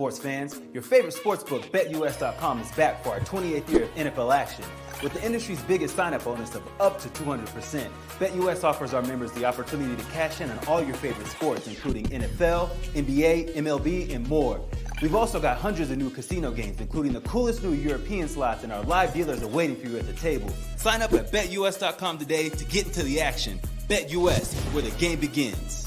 sports fans? Your favorite sportsbook, BetUS.com, is back for our 28th year of NFL action. With the industry's biggest sign-up bonus of up to 200%, BetUS offers our members the opportunity to cash in on all your favorite sports, including NFL, NBA, MLB, and more. We've also got hundreds of new casino games, including the coolest new European slots, and our live dealers are waiting for you at the table. Sign up at BetUS.com today to get into the action. BetUS, where the game begins.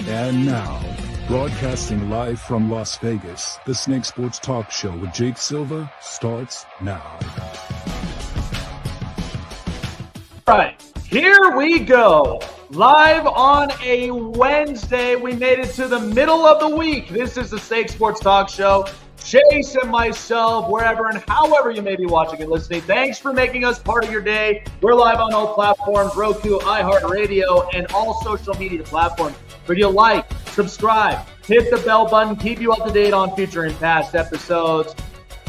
And now, broadcasting live from Las Vegas, the Snake Sports Talk Show with Jake Silva starts now. All right, here we go. Live on a Wednesday. We made it to the middle of the week. This is the Snake Sports Talk Show. Chase and myself, wherever and however you may be watching and listening, thanks for making us part of your day. We're live on all platforms, Roku, iHeartRadio, and all social media platforms. But you like, subscribe, hit the bell button, keep you up to date on future and past episodes.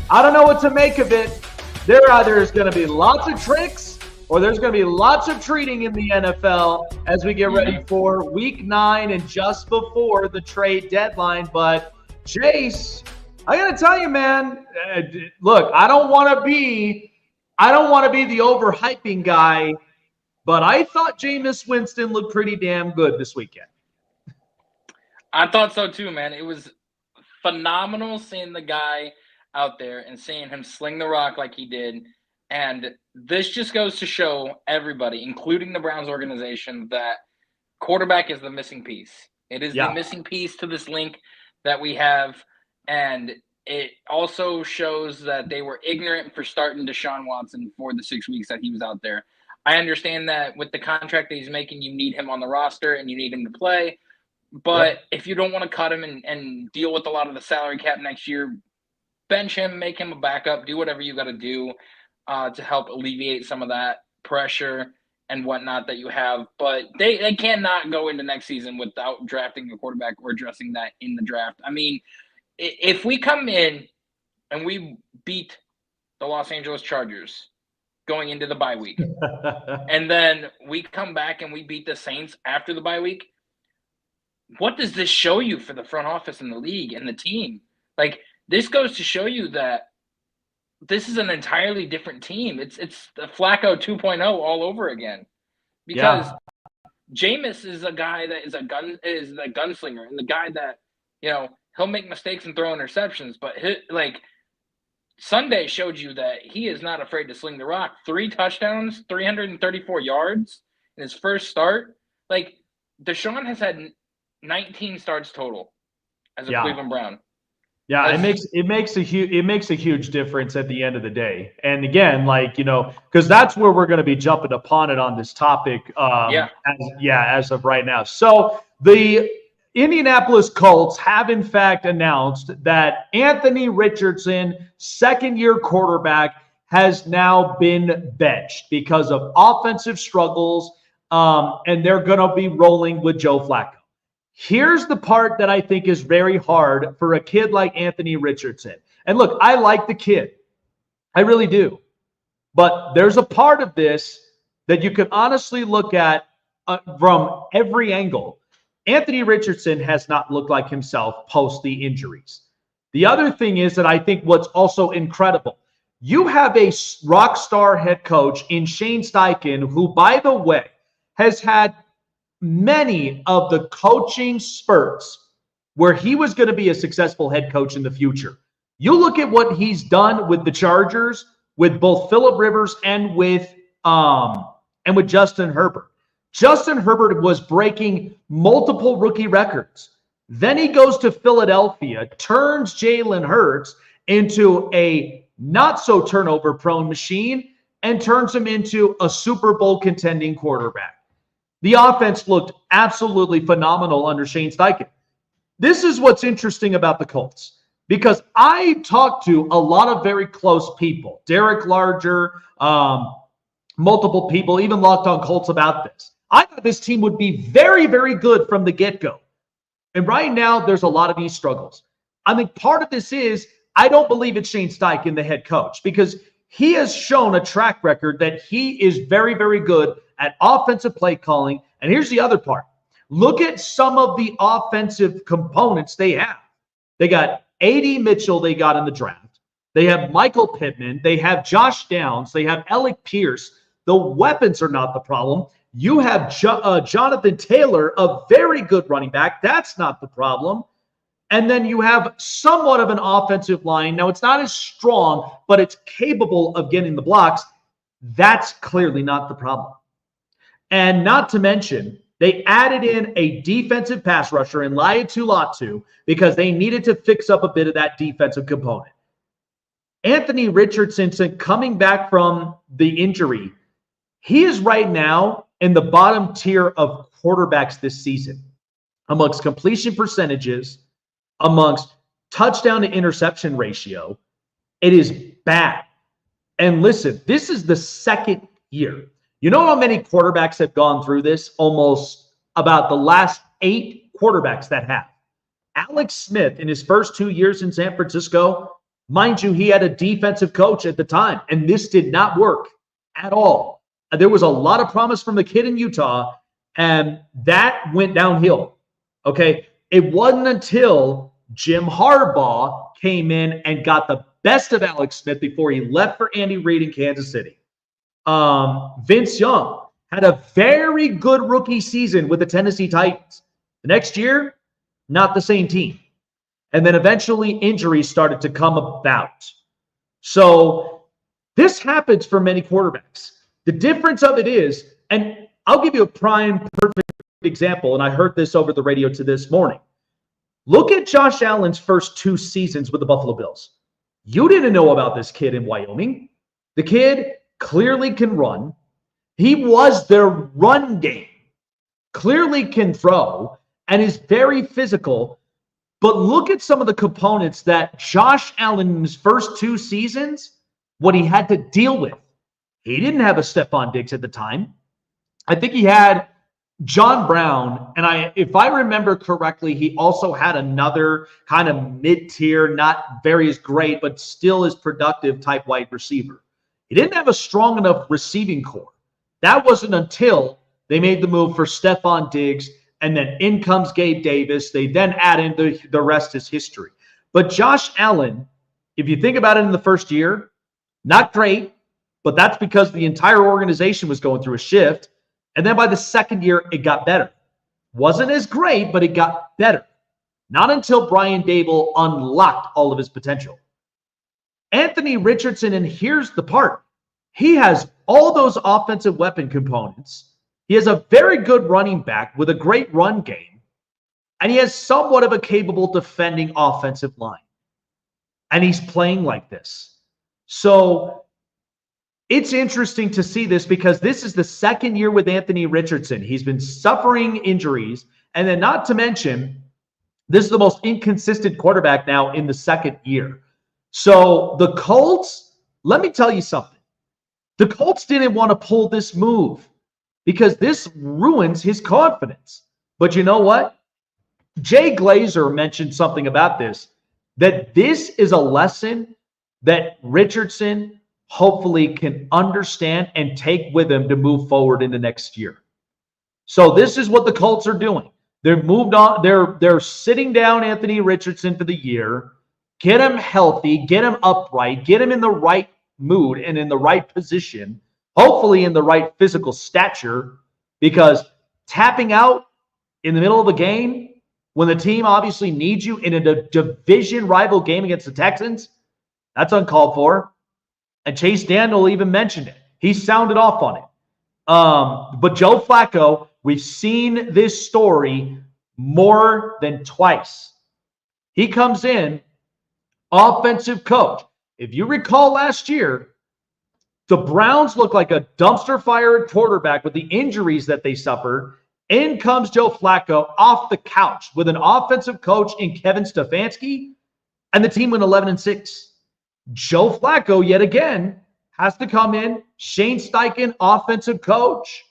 I don't know what to make of it. There either is going to be lots of tricks or there's going to be lots of treating in the NFL as we get ready for Week 9 and just before the trade deadline. But Chase, I got to tell you, man, look, I don't want to be the overhyping guy, but I thought Jameis Winston looked pretty damn good this weekend. I thought so too, man. It was phenomenal seeing the guy out there and seeing him sling the rock like he did. And this just goes to show everybody, including the Browns organization, that quarterback is the missing piece. It is the missing piece to this link that we have. And it also shows that they were ignorant for starting Deshaun Watson for the 6 weeks that he was out there. I understand that with the contract that he's making, you need him on the roster and you need him to play. But if you don't want to cut him and deal with a lot of the salary cap next year, bench him, make him a backup, do whatever you got to do to help alleviate some of that pressure and whatnot that you have. But they cannot go into next season without drafting a quarterback or addressing that in the draft. I mean, if we come in and we beat the Los Angeles Chargers going into the bye week, and then we come back and we beat the Saints after the bye week, what does this show you for the front office and the league and the team? Like, this goes to show you that this is an entirely different team. It's the Flacco 2.0 all over again. Because Jameis is a guy that is a gunslinger, and the guy that, you know, he'll make mistakes and throw interceptions, but Sunday showed you that he is not afraid to sling the rock. 3 touchdowns, 334 yards in his first start. Like, Deshaun has had 19 starts total as a Cleveland Brown. Yeah, it makes a huge difference at the end of the day. And again, like, you know, because that's where we're going to be jumping upon it on this topic. As of right now. So the Indianapolis Colts have in fact announced that Anthony Richardson, second-year quarterback, has now been benched because of offensive struggles, and they're going to be rolling with Joe Flacco. Here's the part that I think is very hard for a kid like Anthony Richardson. And look, I like the kid. I really do. But there's a part of this that you can honestly look at from every angle. Anthony Richardson has not looked like himself post the injuries. The other thing is that I think what's also incredible, you have a rock star head coach in Shane Steichen, who, by the way, has had many of the coaching spurts where he was going to be a successful head coach in the future. You look at what he's done with the Chargers, with both Phillip Rivers and with Justin Herbert. Justin Herbert was breaking multiple rookie records. Then he goes to Philadelphia, turns Jalen Hurts into a not-so-turnover-prone machine, and turns him into a Super Bowl contending quarterback. The offense looked absolutely phenomenal under Shane Steichen. this is what's interesting about the Colts, because I talked to a lot of very close people, Derek Larger, multiple people, even Locked On Colts, about this. I thought this team would be very, very good from the get-go. And right now, there's a lot of these struggles. I think part of this is I don't believe it's Shane Steichen, the head coach, because he has shown a track record that he is very, very good at offensive play calling. And here's the other part. Look at some of the offensive components they have. They got A.D. Mitchell they got in the draft. They have Michael Pittman. They have Josh Downs. They have Alec Pierce. The weapons are not the problem. You have Jonathan Taylor, a very good running back. That's not the problem. And then you have somewhat of an offensive line. Now, it's not as strong, but it's capable of getting the blocks. That's clearly not the problem. And not to mention, they added in a defensive pass rusher in Laiatu Latu because they needed to fix up a bit of that defensive component. Anthony Richardson, coming back from the injury, he is right now in the bottom tier of quarterbacks this season amongst completion percentages, amongst touchdown to interception ratio. It is bad. And listen, this is the second year. You know how many quarterbacks have gone through this? Almost about the last 8 quarterbacks that have. Alex Smith, in his first 2 years in San Francisco, mind you, he had a defensive coach at the time, and this did not work at all. There was a lot of promise from the kid in Utah, and that went downhill. Okay? It wasn't until Jim Harbaugh came in and got the best of Alex Smith before he left for Andy Reid in Kansas City. Vince Young had a very good rookie season with the Tennessee Titans. The next year, not the same team. And then eventually injuries started to come about. So this happens for many quarterbacks. The difference of it is, and I'll give you a prime perfect example, and I heard this over the radio to this morning. Look at Josh Allen's first 2 seasons with the Buffalo Bills. You didn't know about this kid in Wyoming. The kid clearly can run. He was their run game. Clearly can throw and is very physical. But look at some of the components that Josh Allen in his first 2 seasons, what he had to deal with. He didn't have a Stephon Diggs at the time. I think he had John Brown, and if I remember correctly, he also had another kind of mid-tier, not very as great, but still as productive type wide receiver. He didn't have a strong enough receiving core. That wasn't until they made the move for Stephon Diggs, and then in comes Gabe Davis. They then add in the rest is history. But Josh Allen, if you think about it in the first year, not great, but that's because the entire organization was going through a shift. And then by the second year, it got better. Wasn't as great, but it got better. Not until Brian Daboll unlocked all of his potential. Anthony Richardson, and here's the part. He has all those offensive weapon components. He has a very good running back with a great run game. And he has somewhat of a capable defending offensive line. And he's playing like this. So it's interesting to see this because this is the second year with Anthony Richardson. He's been suffering injuries. And then not to mention, this is the most inconsistent quarterback now in the second year. So the Colts, let me tell you something. The Colts didn't want to pull this move because this ruins his confidence. But you know what? Jay Glazer mentioned something about this, that this is a lesson that Richardson hopefully can understand and take with him to move forward in the next year. So this is what the Colts are doing. They're moved on. They're sitting down Anthony Richardson for the year, get him healthy, get him upright, get him in the right mood and in the right position, hopefully in the right physical stature, because tapping out in the middle of a game when the team obviously needs you in a division rival game against the Texans, that's uncalled for. And Chase Daniel even mentioned it. He sounded off on it. But Joe Flacco, we've seen this story more than twice. He comes in, offensive coach. If you recall last year, the Browns looked like a dumpster fire at quarterback with the injuries that they suffered. In comes Joe Flacco off the couch with an offensive coach in Kevin Stefanski, and the team went 11-6. Joe Flacco, yet again, has to come in. Shane Steichen, offensive coach.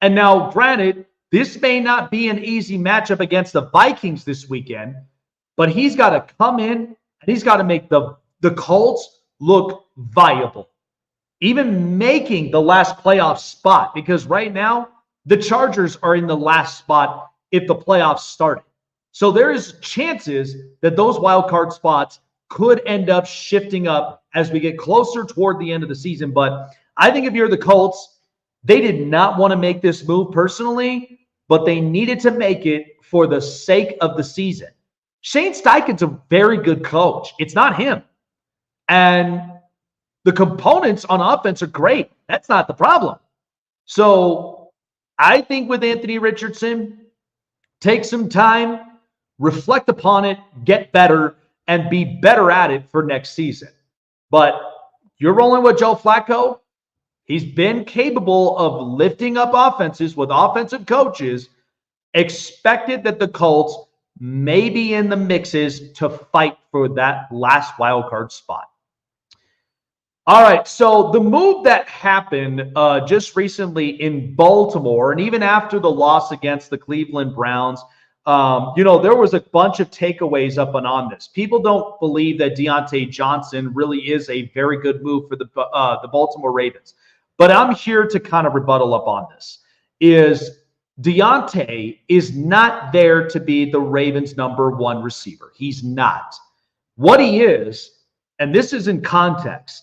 And now, granted, this may not be an easy matchup against the Vikings this weekend, but he's got to come in and he's got to make the Colts look viable, even making the last playoff spot, because right now the Chargers are in the last spot if the playoffs started. So there is chances that those wild card spots could end up shifting up as we get closer toward the end of the season. But I think if you're the Colts, they did not want to make this move personally, but they needed to make it for the sake of the season. Shane Steichen's a very good coach. It's not him. And the components on offense are great. That's not the problem. So I think with Anthony Richardson, take some time, reflect upon it, get better, and be better at it for next season. But you're rolling with Joe Flacco. He's been capable of lifting up offenses with offensive coaches. Expected that the Colts may be in the mixes to fight for that last wild card spot. All right, so the move that happened just recently in Baltimore, and even after the loss against the Cleveland Browns, there was a bunch of takeaways up and on this. People don't believe that Deontay Johnson really is a very good move for the Baltimore Ravens. But I'm here to kind of rebuttal up on this. Is Deontay is not there to be the Ravens' number one receiver. He's not. What he is, and this is in context,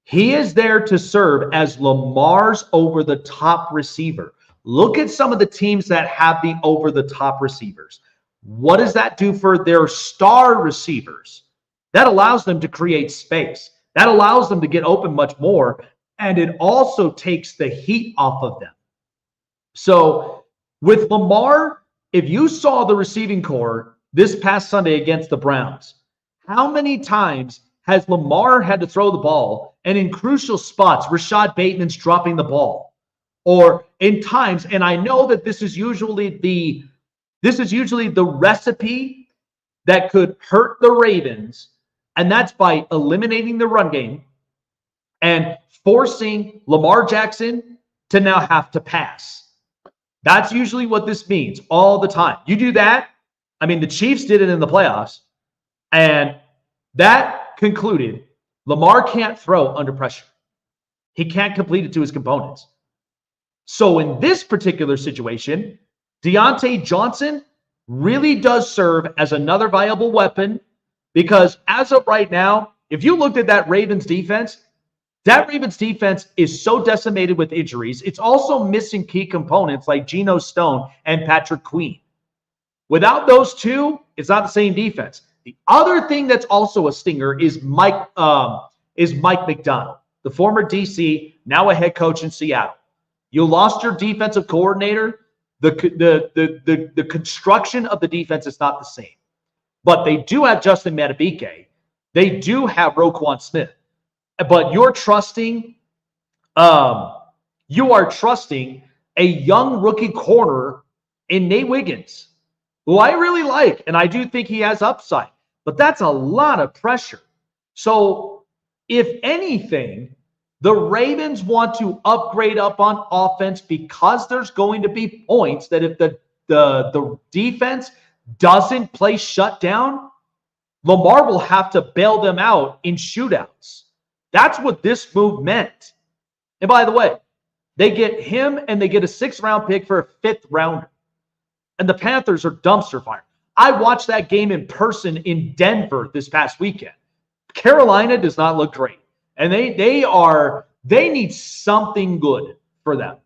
he is there to serve as Lamar's over-the-top receiver. Look at some of the teams that have the over-the-top receivers. What does that do for their star receivers? That allows them to create space. That allows them to get open much more, and it also takes the heat off of them. So with Lamar, if you saw the receiving core this past Sunday against the Browns, how many times has Lamar had to throw the ball, and in crucial spots, Rashad Bateman's dropping the ball? Or in times, and I know that this is usually the recipe that could hurt the Ravens, and that's by eliminating the run game and forcing Lamar Jackson to now have to pass. That's usually what this means all the time. You do that. I mean, the Chiefs did it in the playoffs, and that concluded Lamar can't throw under pressure. He can't complete it to his components. So in this particular situation, Deontay Johnson really does serve as another viable weapon, because as of right now, if you looked at that Ravens defense is so decimated with injuries. It's also missing key components like Geno Stone and Patrick Queen. Without those two, it's not the same defense. The other thing that's also a stinger is Mike McDonald, the former DC, now a head coach in Seattle. You lost your defensive coordinator. The construction of the defense is not the same. But they do have Justin Madubuike. They do have Roquan Smith. But you are trusting a young rookie corner in Nate Wiggins, who I really like, and I do think he has upside. But that's a lot of pressure. So if anything, the Ravens want to upgrade up on offense, because there's going to be points that if the defense doesn't play shutdown, Lamar will have to bail them out in shootouts. That's what this move meant. And by the way, they get him and they get a 6th-round pick for a 5th rounder. And the Panthers are dumpster fire. I watched that game in person in Denver this past weekend. Carolina does not look great. And they need something good for them.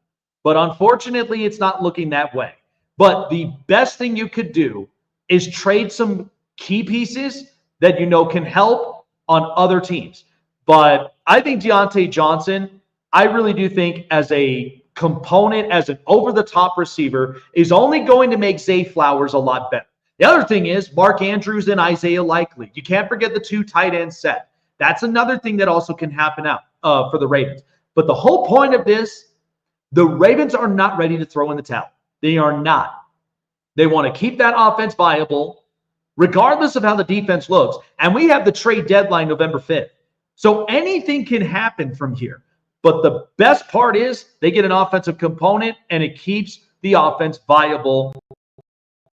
But unfortunately, it's not looking that way. But the best thing you could do is trade some key pieces that you know can help on other teams. But I think Deontay Johnson, I really do think as a component, as an over-the-top receiver, is only going to make Zay Flowers a lot better. The other thing is Mark Andrews and Isaiah Likely. You can't forget the 2 tight end set. That's another thing that also can happen out for the Ravens. But the whole point of this, the Ravens are not ready to throw in the towel. They are not. They want to keep that offense viable, regardless of how the defense looks. And we have the trade deadline November 5th. So anything can happen from here. But the best part is they get an offensive component, and it keeps the offense viable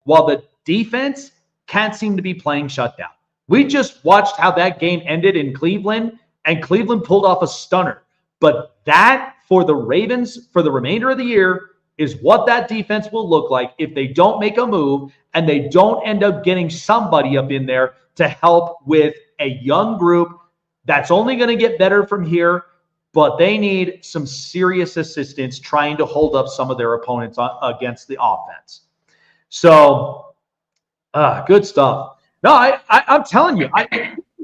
while the defense can't seem to be playing shutdown. We just watched how that game ended in Cleveland, and Cleveland pulled off a stunner. But that, for the Ravens, for the remainder of the year, is what that defense will look like if they don't make a move and they don't end up getting somebody up in there to help with a young group that's only going to get better from here, but they need some serious assistance trying to hold up some of their opponents against the offense. So, good stuff. No, I'm telling you,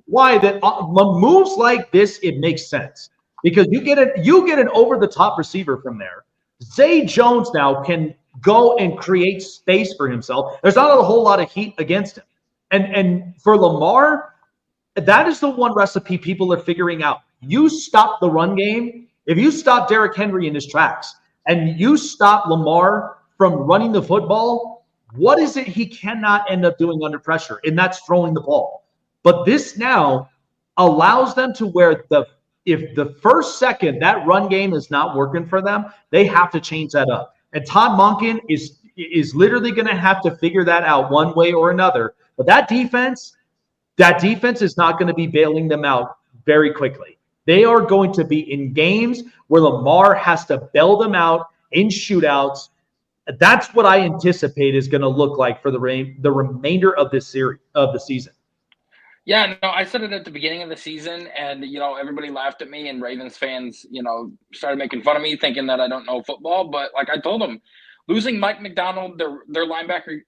why that moves like this, it makes sense. Because you get an over-the-top receiver from there. Zay Jones now can go and create space for himself. There's not a whole lot of heat against him. And for Lamar, that is the one recipe people are figuring out. You stop the run game. If you stop Derrick Henry in his tracks and you stop Lamar from running the football, what is it he cannot end up doing under pressure? And that's throwing the ball. But this now allows them to where if the first second that run game is not working for them, they have to change that up. And Todd Monken is literally going to have to figure that out one way or another. But that defense is not going to be bailing them out very quickly. They are going to be in games where Lamar has to bail them out in shootouts. That's what I anticipate is going to look like for the remainder of this series of the season. Yeah, no, I said it at the beginning of the season, and, everybody laughed at me, and Ravens fans, started making fun of me, thinking that I don't know football. But like I told them, losing Mike McDonald, their linebacker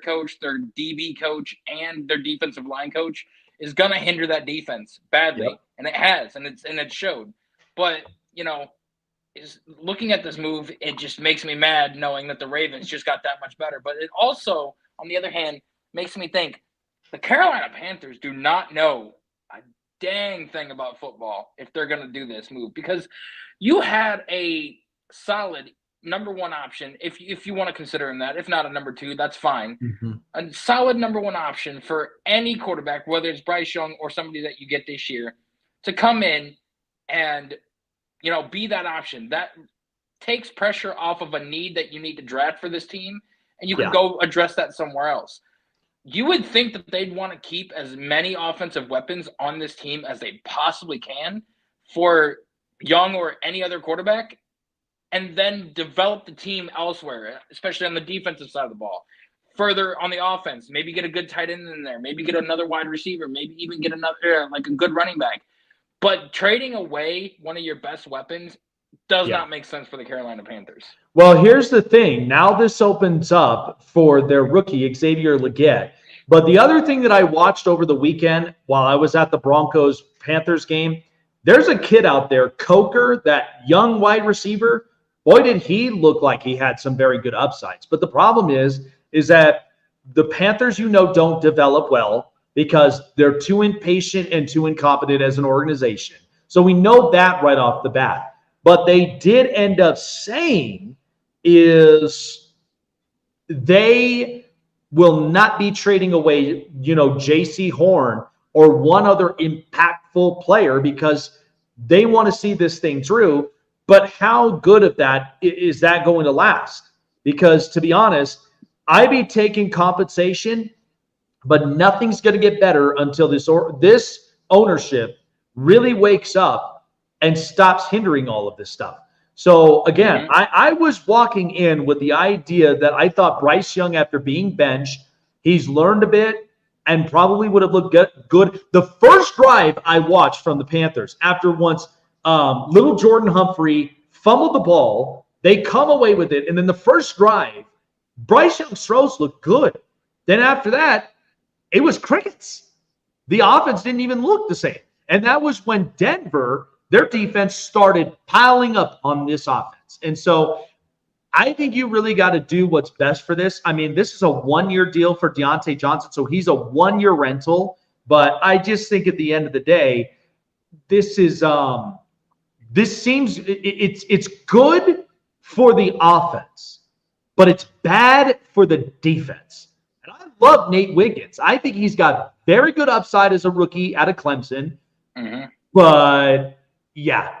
coach, their DB coach, and their defensive line coach is going to hinder that defense badly. Yep. And it has, and it showed. But, looking at this move, it just makes me mad knowing that the Ravens just got that much better. But it also, on the other hand, makes me think, the Carolina Panthers do not know a dang thing about football if they're going to do this move, because you had a solid number one option, if you want to consider him that. If not a number two, that's fine. Mm-hmm. A solid number one option for any quarterback, whether it's Bryce Young or somebody that you get this year, to come in and, be that option. That takes pressure off of a need that you need to draft for this team, and you can go address that somewhere else. You would think that they'd want to keep as many offensive weapons on this team as they possibly can for Young or any other quarterback, and then develop the team elsewhere, especially on the defensive side of the ball. Further on the offense, maybe get a good tight end in there, maybe get another wide receiver, maybe even get another, like a good running back. But trading away one of your best weapons does not make sense for the Carolina Panthers. Well, here's the thing. Now this opens up for their rookie, Xavier Legette. But the other thing that I watched over the weekend while I was at the Broncos-Panthers game, there's a kid out there, Coker, that young wide receiver. Boy, did he look like he had some very good upsides. But the problem is that the Panthers, don't develop well because they're too impatient and too incompetent as an organization. So we know that right off the bat. But they did end up saying is they will not be trading away, J.C. Horn or one other impactful player because they want to see this thing through. But how good of that is that going to last? Because to be honest, I'd be taking compensation, but nothing's going to get better until this ownership really wakes up and stops hindering all of this stuff. So again, I was walking in with the idea that I thought Bryce Young, after being benched, he's learned a bit and probably would have looked good. The first drive I watched from the Panthers, after once little Jordan Humphrey fumbled the ball, they come away with it, and then the first drive, Bryce Young's throws looked good. Then after that, it was crickets. The offense didn't even look the same. And that was when Denver, their defense started piling up on this offense. And so I think you really got to do what's best for this. I mean, this is a one-year deal for Deontay Johnson, so he's a one-year rental. But I just think at the end of the day, this seems it's good for the offense. but it's bad for the defense. And I love Nate Wiggins. I think he's got very good upside as a rookie out of Clemson. Mm-hmm. But, yeah,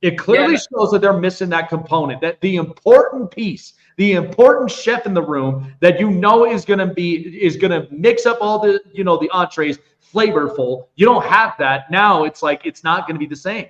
it clearly shows that they're missing that component, that the important piece, the important chef in the room that is going to mix up all the, the entrees flavorful. You don't have that. Now it's like it's not going to be the same.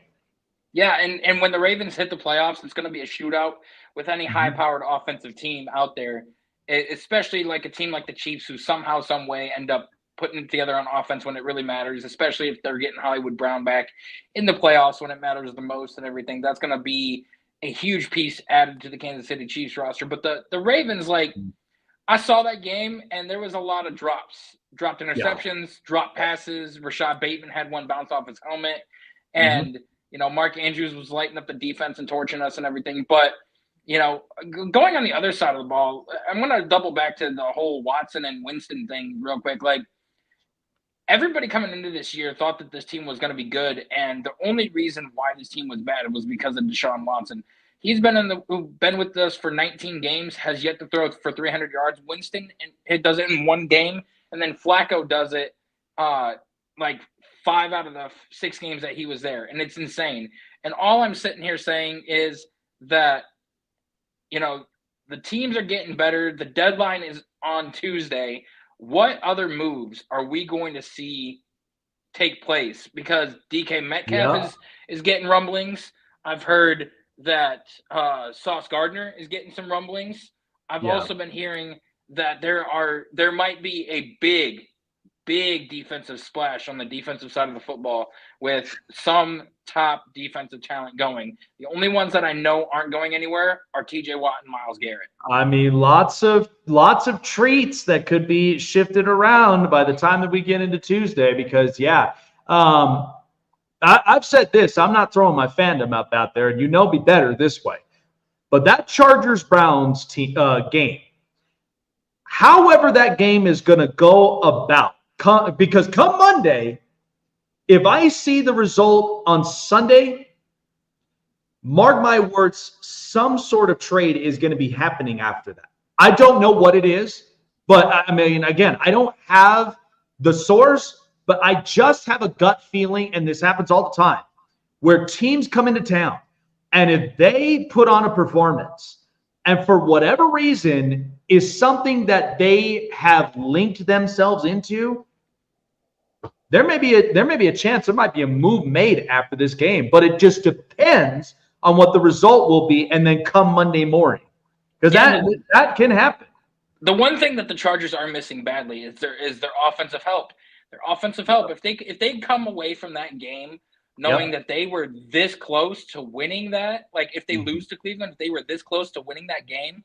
Yeah, and when the Ravens hit the playoffs, it's going to be a shootout with any high-powered offensive team out there, especially like a team like the Chiefs who somehow, some way end up putting it together on offense when it really matters, especially if they're getting Hollywood Brown back in the playoffs when it matters the most and everything. That's going to be a huge piece added to the Kansas City Chiefs roster. But the Ravens, I saw that game, and there was a lot of dropped interceptions, dropped passes. Rashad Bateman had one bounce off his helmet, and Mark Andrews was lighting up the defense and torching us and everything. But going on the other side of the ball, I'm going to double back to the whole Watson and Winston thing real quick. Everybody coming into this year thought that this team was going to be good, and the only reason why this team was bad was because of Deshaun Watson. He's been with us for 19 games, has yet to throw for 300 yards. Winston does it in one game, and then Flacco does it 5 out of the 6 games that he was there, and it's insane. And all I'm sitting here saying is that the teams are getting better. The deadline is on Tuesday. What other moves are we going to see take place? Because DK Metcalf is getting rumblings. I've heard that Sauce Gardner is getting some rumblings. I've also been hearing that there might be a big defensive splash on the defensive side of the football with some top defensive talent going. The only ones that I know aren't going anywhere are TJ Watt and Myles Garrett. I mean, lots of treats that could be shifted around by the time that we get into Tuesday because, I've said this. I'm not throwing my fandom out there, and me better this way. But that Chargers-Browns game, however that game is going to go about, because come Monday, if I see the result on Sunday, mark my words, some sort of trade is going to be happening after that. I don't know what it is, but I mean, again, I don't have the source, but I just have a gut feeling, and this happens all the time, where teams come into town, and if they put on a performance, and for whatever reason is something that they have linked themselves into, there may be a chance there might be a move made after this game, but it just depends on what the result will be, and then come Monday morning, because that can happen. The one thing that the Chargers are missing badly is their offensive help. Their offensive help. If they come away from that game knowing that they were this close to winning that, if they lose to Cleveland, if they were this close to winning that game,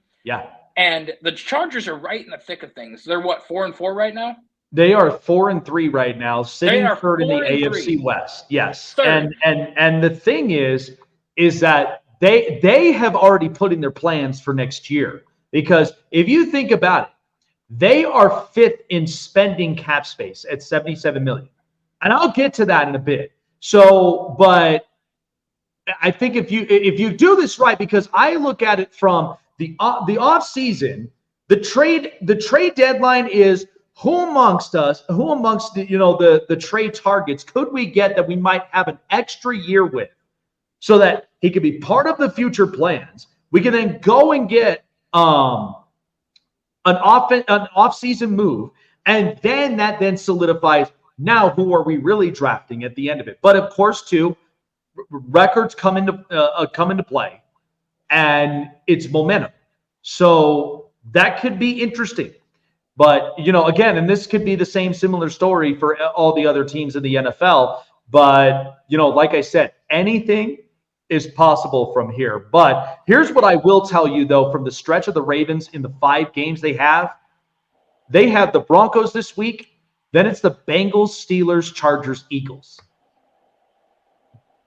and the Chargers are right in the thick of things. They're 4-4 right now. They are 4-3 right now, sitting third in the AFC West. Yes, third. and the thing is that they have already put in their plans for next year, because if you think about it, they are 5th in spending cap space at $77 million, and I'll get to that in a bit. So, but I think if you do this right, because I look at it from the off season, the trade deadline is. Who amongst the trade targets could we get that we might have an extra year with, so that he could be part of the future plans? We can then go and get an off-season move, and then that solidifies. Now, who are we really drafting at the end of it? But of course, too, records come into play, and it's momentum. So that could be interesting. But, again, and this could be the similar story for all the other teams in the NFL. But, like I said, anything is possible from here. But here's what I will tell you, though, from the stretch of the Ravens in the 5 games they have the Broncos this week. Then it's the Bengals, Steelers, Chargers, Eagles.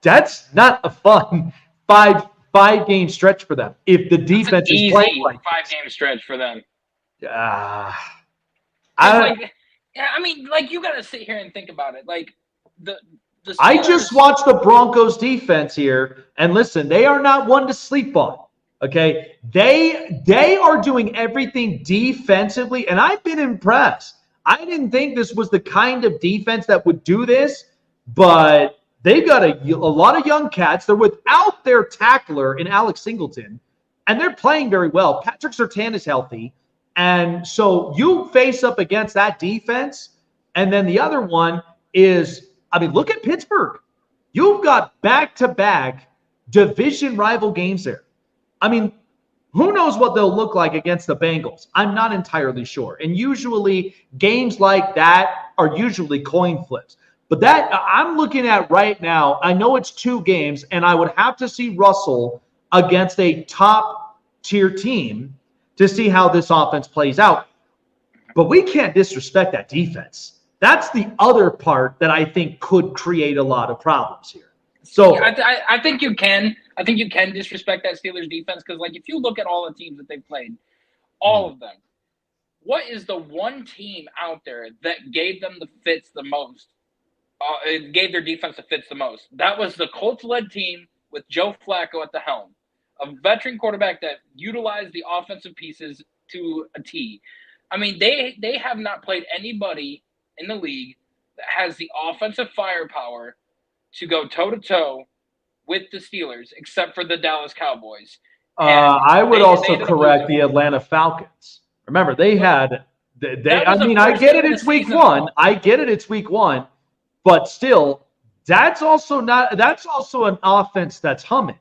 That's not a fun five-game stretch for them if the defense is playing like 5-game stretch for them. You got to sit here and think about it. The I just watched the Broncos defense here, and listen, they are not one to sleep on. Okay, they are doing everything defensively, and I've been impressed. I didn't think this was the kind of defense that would do this, but they've got a lot of young cats. They're without their tackler in Alex Singleton, and they're playing very well. Patrick Surtain is healthy, and so you face up against that defense, and then the other one is, I mean, look at Pittsburgh. You've got back-to-back division rival games there. I mean, who knows what they'll look like against the Bengals? I'm not entirely sure. And usually games like that are usually coin flips. But that I'm looking at right now, I know it's 2 games, and I would have to see Russell against a top-tier team to see how this offense plays out. But we can't disrespect that defense. That's the other part that I think could create a lot of problems here. So I think you can. I think you can disrespect that Steelers defense because, like, if you look at all the teams that they've played, all of them, what is the one team out there that gave them the fits the most? It gave their defense the fits the most. That was the Colts-led team with Joe Flacco at the helm, a veteran quarterback that utilized the offensive pieces to a T. I mean, they have not played anybody in the league that has the offensive firepower to go toe-to-toe with the Steelers, except for the Dallas Cowboys. I would also correct the Atlanta Falcons. Remember, they had – I get it, it's week one. I get it, it's week one. But still, that's also an offense that's humming.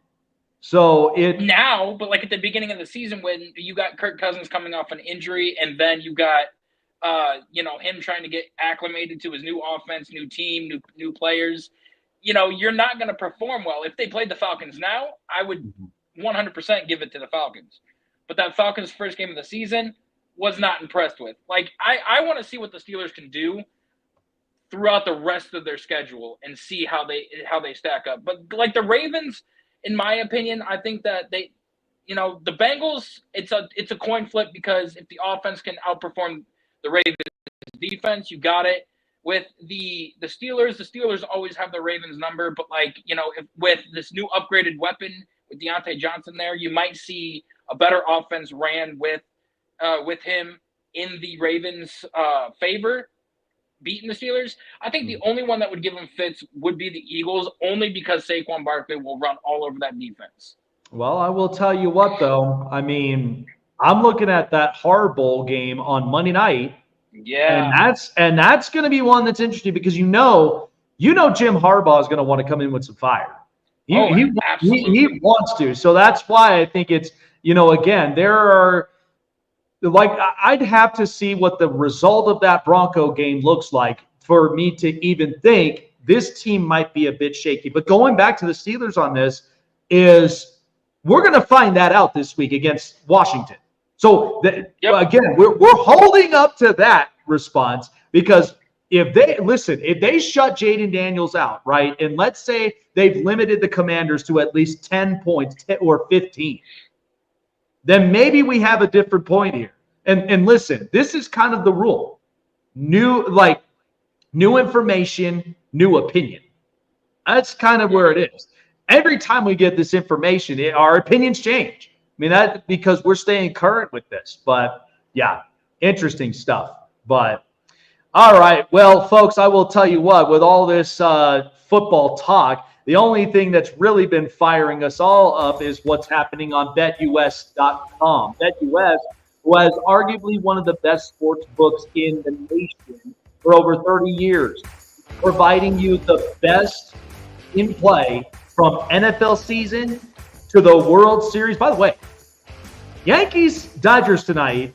So but like at the beginning of the season when you got Kirk Cousins coming off an injury and then you got him trying to get acclimated to his new offense, new team, new players, you're not going to perform well. If they played the Falcons now, I would 100% give it to the Falcons. But that Falcons first game of the season was not impressed with. Like I want to see what the Steelers can do throughout the rest of their schedule and see how they stack up. But like the Ravens, in my opinion, I think that the Bengals, it's a coin flip because if the offense can outperform the Ravens defense, you got it. With the Steelers always have the Ravens number, but with this new upgraded weapon with Deontay Johnson there, you might see a better offense ran with him in the Ravens' favor, beating the Steelers. I think the only one that would give them fits would be the Eagles, only because Saquon Barkley will run all over that defense. Well, I will tell you what, though. I mean, I'm looking at that Harbaugh game on Monday night. Yeah. And that's going to be one that's interesting because you know Jim Harbaugh is going to want to come in with some fire. He wants to. So that's why I think it's, again, there are I'd have to see what the result of that Bronco game looks like for me to even think this team might be a bit shaky. But going back to the Steelers on this is we're going to find that out this week against Washington. So, again, we're holding up to that response because if they shut Jaden Daniels out, right, and let's say they've limited the Commanders to at least 10 points or 15, then maybe we have a different point here. And listen, this is kind of the rule. New information, new opinion. That's kind of where it is. Every time we get this information, our opinions change. I mean, that because we're staying current with this. But, yeah, interesting stuff. But, all right. Well, folks, I will tell you what, with all this football talk, the only thing that's really been firing us all up is what's happening on BetUS.com. BetUS was arguably one of the best sports books in the nation for over 30 years, providing you the best in play from NFL season to the World Series. By the way, Yankees-Dodgers tonight.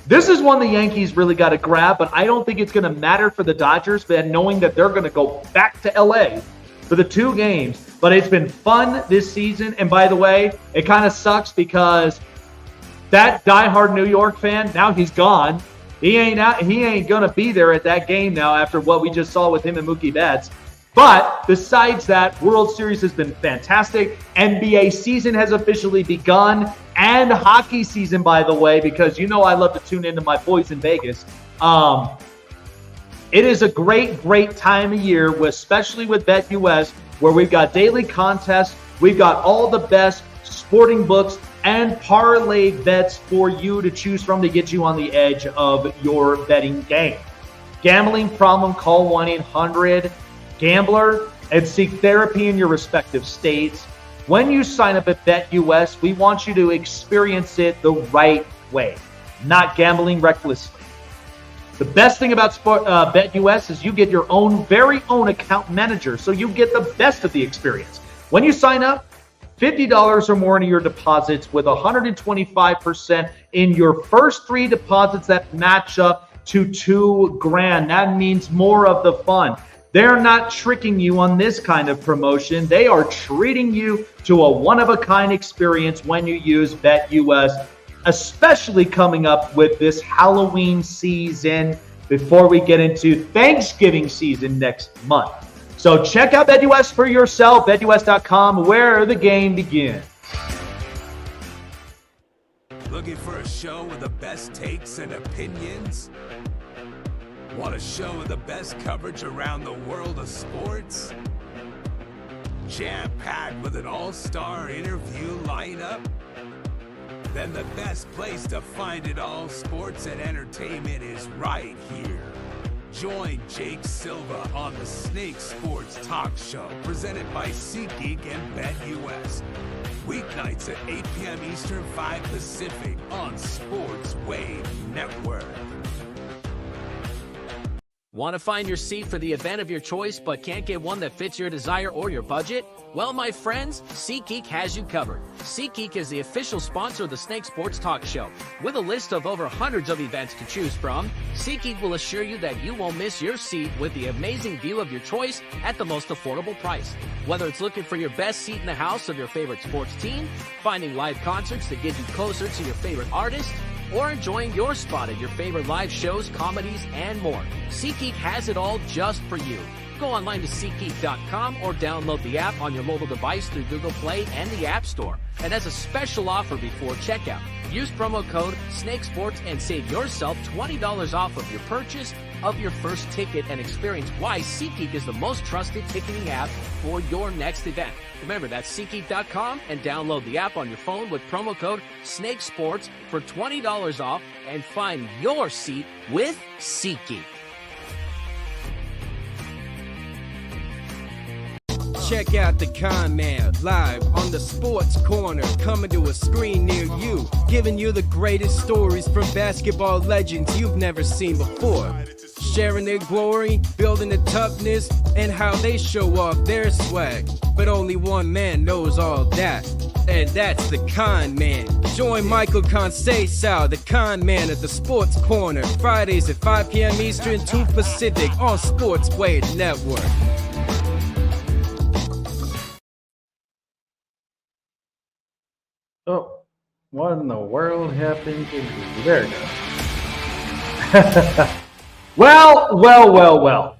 This is one the Yankees really got to grab, but I don't think it's going to matter for the Dodgers, but knowing that they're going to go back to L.A. for the 2 games. But it's been fun this season. And by the way, it kind of sucks because that diehard New York fan, now he's gone. He ain't going to be there at that game now after what we just saw with him and Mookie Betts. But besides that, World Series has been fantastic. NBA season has officially begun. And hockey season, by the way, because I love to tune into my boys in Vegas. It is a great, great time of year, especially with BetUS, where we've got daily contests. We've got all the best sporting books and parlay bets for you to choose from to get you on the edge of your betting game. Gambling problem, call 1-800-GAMBLER and seek therapy in your respective states. When you sign up at BetUS, we want you to experience it the right way, not gambling recklessly. The best thing about BetUS is you get your very own account manager, so you get the best of the experience. When you sign up, $50 or more into your deposits with 125% in your first 3 deposits that match up to $2,000. That means more of the fun. They're not tricking you on this kind of promotion. They are treating you to a one-of-a-kind experience when you use BetUS, especially coming up with this Halloween season before we get into Thanksgiving season next month. So check out BetUS for yourself, BetUS.com, where the game begins. Looking for a show with the best takes and opinions? Want a show with the best coverage around the world of sports? Jam-packed with an all-star interview lineup? Then the best place to find it all, sports and entertainment, is right here. Join Jake Silva on the Snake Sports Talk Show, presented by SeatGeek and BetUS. Weeknights at 8 p.m. Eastern, 5 Pacific on Sports Wave Network. Want to find your seat for the event of your choice but can't get one that fits your desire or your budget? Well, my friends, SeatGeek has you covered. SeatGeek is the official sponsor of the Snake Sports Talk Show. With a list of over hundreds of events to choose from, SeatGeek will assure you that you won't miss your seat with the amazing view of your choice at the most affordable price. Whether it's looking for your best seat in the house of your favorite sports team, finding live concerts that get you closer to your favorite artist, or enjoying your spot at your favorite live shows, comedies, and more, SeatGeek has it all just for you. Go online to SeatGeek.com or download the app on your mobile device through Google Play and the App Store. And as a special offer before checkout, use promo code SNAKESPORTS and save yourself $20 off of your purchase of your first ticket, and experience why SeatGeek is the most trusted ticketing app for your next event. Remember, that's SeatGeek.com and download the app on your phone with promo code SNAKESPORTS for $20 off and find your seat with SeatGeek. Check out the Con Man live on the Sports Corner, coming to a screen near you, giving you the greatest stories from basketball legends you've never seen before. Sharing their glory, building the toughness, and how they show off their swag. But only one man knows all that, and that's the Con Man. Join Michael Conceição, the Con Man, at the Sports Corner, Fridays at 5 p.m. Eastern, 2 Pacific on Sports Wave Network. Oh, what in the world happened to you? There it goes. Well.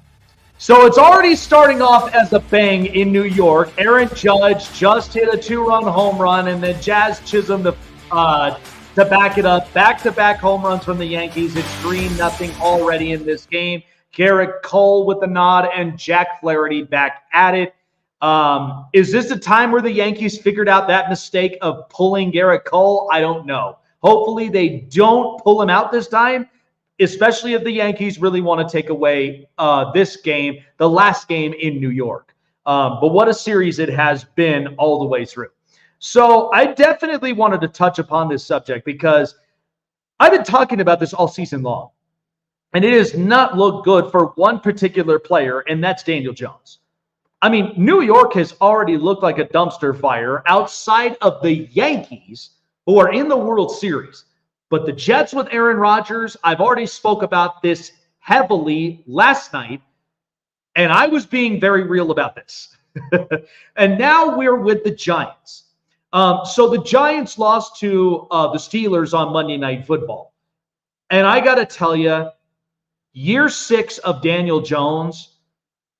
So it's already starting off as a bang in New York. Aaron Judge just hit a 2-run home run, and then Jazz Chisholm to back it up. Back-to-back home runs from the Yankees. It's 3-0 already in this game. Garrett Cole with the nod, and Jack Flaherty back at it. Is this a time where the Yankees figured out that mistake of pulling Garrett Cole? I don't know. Hopefully they don't pull him out this time, especially if the Yankees really want to take away this game, the last game in New York. But what a series it has been all the way through. So I definitely wanted to touch upon this subject because I've been talking about this all season long. And it has not looked good for one particular player, and that's Daniel Jones. I mean, New York has already looked like a dumpster fire outside of the Yankees, who are in the World Series. But the Jets with Aaron Rodgers, I've already spoke about this heavily last night, and I was being very real about this. And now we're with the Giants. So the Giants lost to the Steelers on Monday Night Football. And I got to tell you, year 6 of Daniel Jones,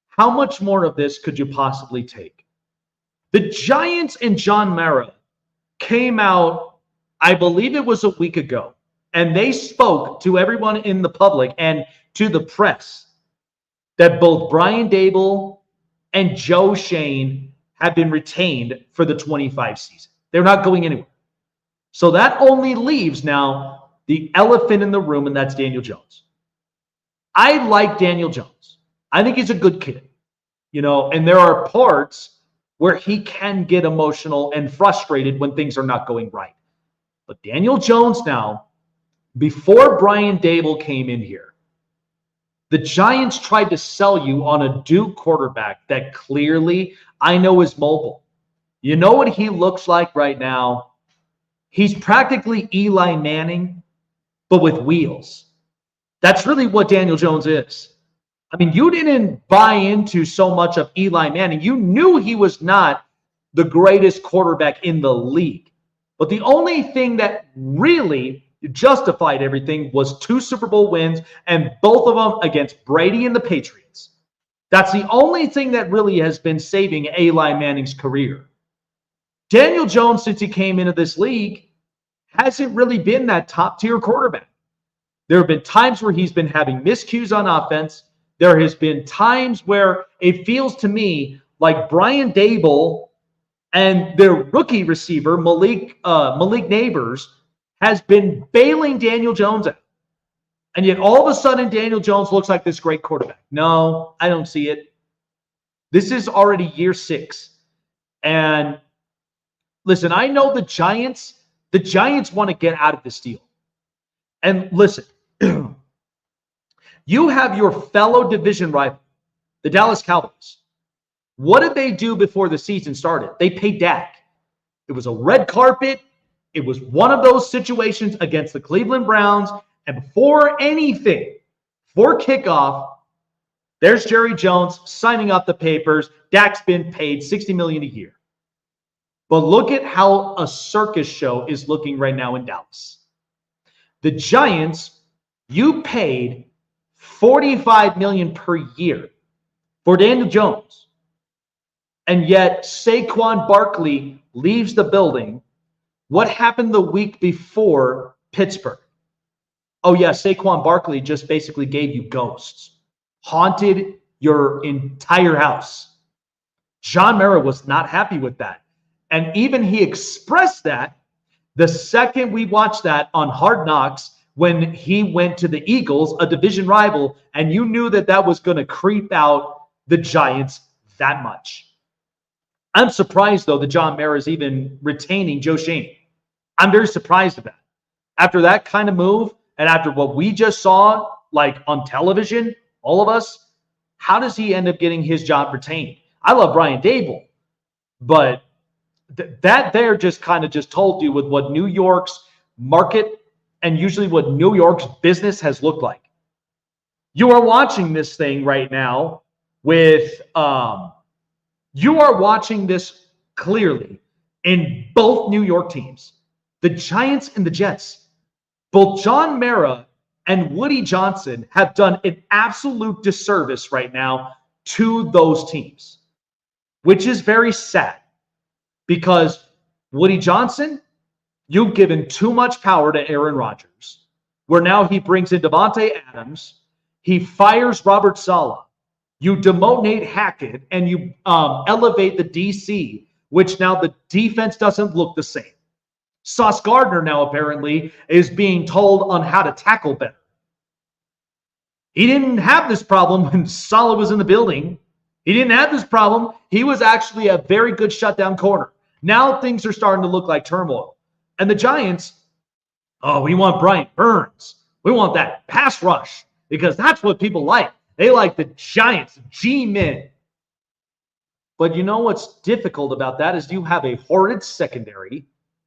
how much more of this could you possibly take? The Giants and John Mara came out, I believe it was a week ago, and they spoke to everyone in the public and to the press that both Brian Daboll and Joe Shane have been retained for the 25 season. They're not going anywhere. So that only leaves now the elephant in the room, and that's Daniel Jones. I like Daniel Jones. I think he's a good kid, and there are parts where he can get emotional and frustrated when things are not going right. But Daniel Jones now, before Brian Dable came in here, the Giants tried to sell you on a Duke quarterback that clearly I know is mobile. You know what he looks like right now? He's practically Eli Manning, but with wheels. That's really what Daniel Jones is. I mean, you didn't buy into so much of Eli Manning. You knew he was not the greatest quarterback in the league. But the only thing that really justified everything was 2 Super Bowl wins, and both of them against Brady and the Patriots. That's the only thing that really has been saving Eli Manning's career. Daniel Jones, since he came into this league, hasn't really been that top-tier quarterback. There have been times where he's been having miscues on offense. There has been times where it feels to me like Brian Dable and their rookie receiver, Malik Neighbors, has been bailing Daniel Jones out. And yet all of a sudden, Daniel Jones looks like this great quarterback. No, I don't see it. This is already year 6. And listen, I know the Giants want to get out of this deal. And listen, you have your fellow division rival, the Dallas Cowboys. What did they do before the season started? They paid Dak. It was a red carpet. It was one of those situations against the Cleveland Browns. And before anything, before kickoff, there's Jerry Jones signing up the papers. Dak's been paid $60 million a year. But look at how a circus show is looking right now in Dallas. The Giants, you paid $45 million per year for Daniel Jones. And yet Saquon Barkley leaves the building. What happened the week before Pittsburgh? Oh, yeah, Saquon Barkley just basically gave you ghosts, haunted your entire house. John Mara was not happy with that. And even he expressed that the second we watched that on Hard Knocks when he went to the Eagles, a division rival, and you knew that that was going to creep out the Giants that much. I'm surprised, though, that John Mara is even retaining Joe Schoen. I'm very surprised at that. After that kind of move, and after what we just saw, like on television, all of us, how does he end up getting his job retained? I love Brian Dable, but that there just kind of just told you with what New York's market and usually what New York's business has looked like. You are watching this thing right now with, you are watching this clearly in both New York teams, the Giants and the Jets. Both John Mara and Woody Johnson have done an absolute disservice right now to those teams, which is very sad because Woody Johnson, you've given too much power to Aaron Rodgers, where now he brings in Devontae Adams, he fires Robert Saleh, you demote Nate Hackett, and you elevate the DC, which now the defense doesn't look the same. Sauce Gardner now apparently is being told on how to tackle better. He didn't have this problem when Saleh was in the building. He didn't have this problem. He was actually a very good shutdown corner. Now things are starting to look like turmoil. And the Giants, oh, we want Brian Burns. We want that pass rush because that's what people like. They like the Giants, G-men. But you know what's difficult about that is you have a horrid secondary.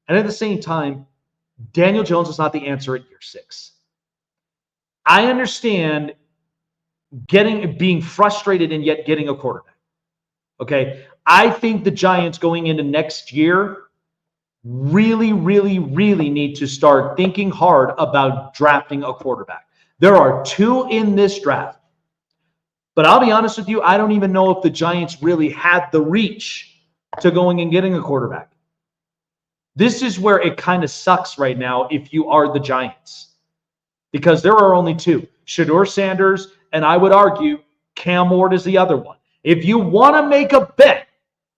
And at the same time, Daniel Jones is not the answer at year 6. I understand being frustrated and yet getting a quarterback. Okay. I think the Giants going into next year really, really, really need to start thinking hard about drafting a quarterback. There are 2 in this draft. But I'll be honest with you, I don't even know if the Giants really had the reach to going and getting a quarterback. This is where it kind of sucks right now if you are the Giants. Because there are only 2, Shedeur Sanders, and I would argue Cam Ward is the other one. If you want to make a bet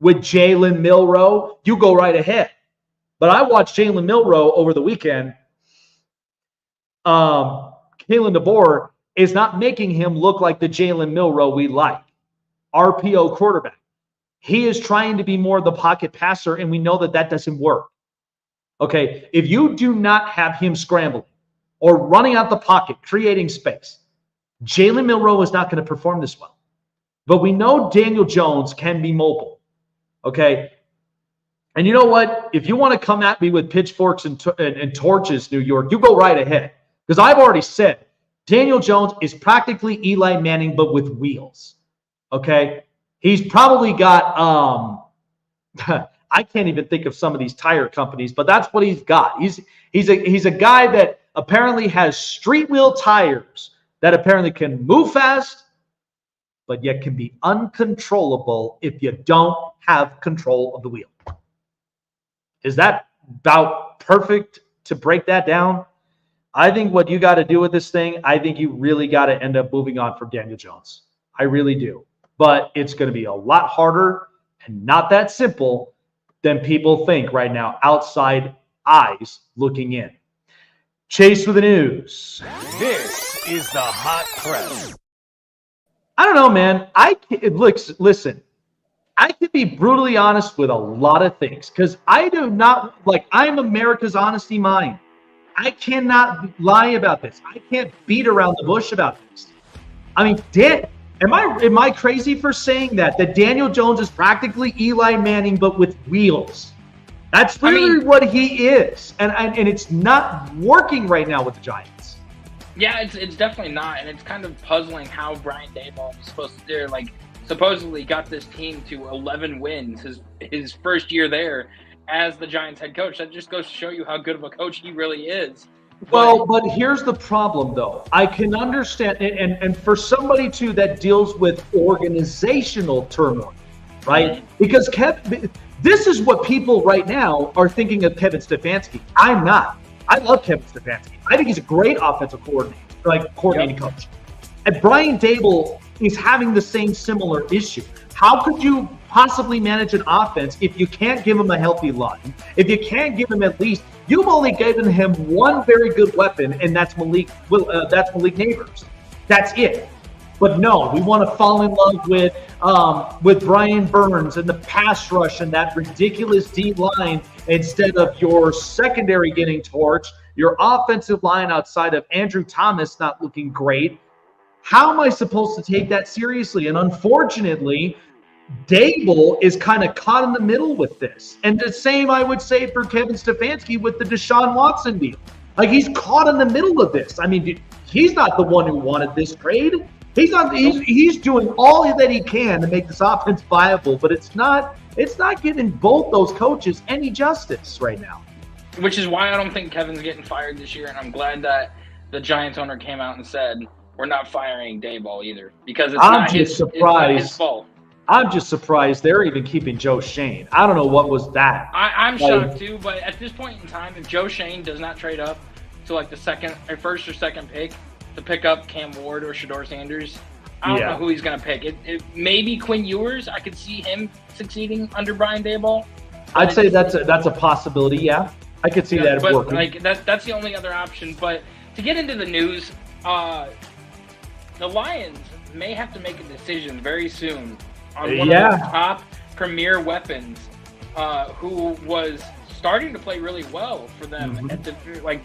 with Jalen Milroe, you go right ahead. But I watched Jalen Milroe over the weekend. Kalen DeBoer is not making him look like the Jalen Milroe we like. RPO quarterback. He is trying to be more of the pocket passer, and we know that that doesn't work. Okay, if you do not have him scrambling or running out the pocket, creating space, Jalen Milroe is not going to perform this well. But we know Daniel Jones can be mobile. Okay, and you know what? If you want to come at me with pitchforks and torches, New York, you go right ahead. Because I've already said Daniel Jones is practically Eli Manning, but with wheels. Okay, he's probably got I can't even think of some of these tire companies, but that's what he's got. He's a guy that apparently has street wheel tires that apparently can move fast, but yet can be uncontrollable if you don't have control of the wheel. Is that about perfect to break that down? I think what you got to do with this thing, I think you really got to end up moving on from Daniel Jones. I really do. But it's going to be a lot harder and not that simple than people think right now, outside eyes looking in. Chase with the news. This is the hot press. I don't know, man. Listen, I can be brutally honest with a lot of things because I do not, I'm America's honesty mind. I cannot lie about this. I can't beat around the bush about this. I mean, am I crazy for saying that Daniel Jones is practically Eli Manning but with wheels? That's really what he is, and it's not working right now with the Giants. Yeah, it's definitely not, and it's kind of puzzling how Brian Daboll was supposed to do. Supposedly got this team to 11 wins his first year there as the Giants head coach. That just goes to show you how good of a coach he really is. But here's the problem, though. I can understand, and for somebody, too, that deals with organizational turmoil, right? Mm-hmm. Because this is what people right now are thinking of Kevin Stefanski. I'm not. I love Kevin Stefanski. I think he's a great offensive coordinating coach. And Brian Daboll is having the same similar issue. How could you possibly manage an offense if you can't give him a healthy line? If you can't give him at least, you've only given him one very good weapon, and that's Malik Neighbors. That's it. But no, we want to fall in love with Brian Burns and the pass rush and that ridiculous D line instead of your secondary getting torched, your offensive line outside of Andrew Thomas not looking great. How am I supposed to take that seriously? And unfortunately, Daboll is kind of caught in the middle with this. And the same I would say for Kevin Stefanski with the Deshaun Watson deal. He's caught in the middle of this. I mean, he's not the one who wanted this trade. He's doing all that he can to make this offense viable, but it's not giving both those coaches any justice right now. Which is why I don't think Kevin's getting fired this year, and I'm glad that the Giants owner came out and said we're not firing Daboll either, because it's not his fault. I'm just surprised they're even keeping Joe Shane. I don't know what was that. I'm shocked too, but at this point in time, if Joe Shane does not trade up to the first or second pick to pick up Cam Ward or Shedeur Sanders, I don't know who he's going to pick. Maybe Quinn Ewers. I could see him succeeding under Brian Daboll. I'd say that's a possibility. Yeah, I could see that working. That's the only other option. But to get into the news, the Lions may have to make a decision very soon on one of their top premier weapons, who was starting to play really well for them at the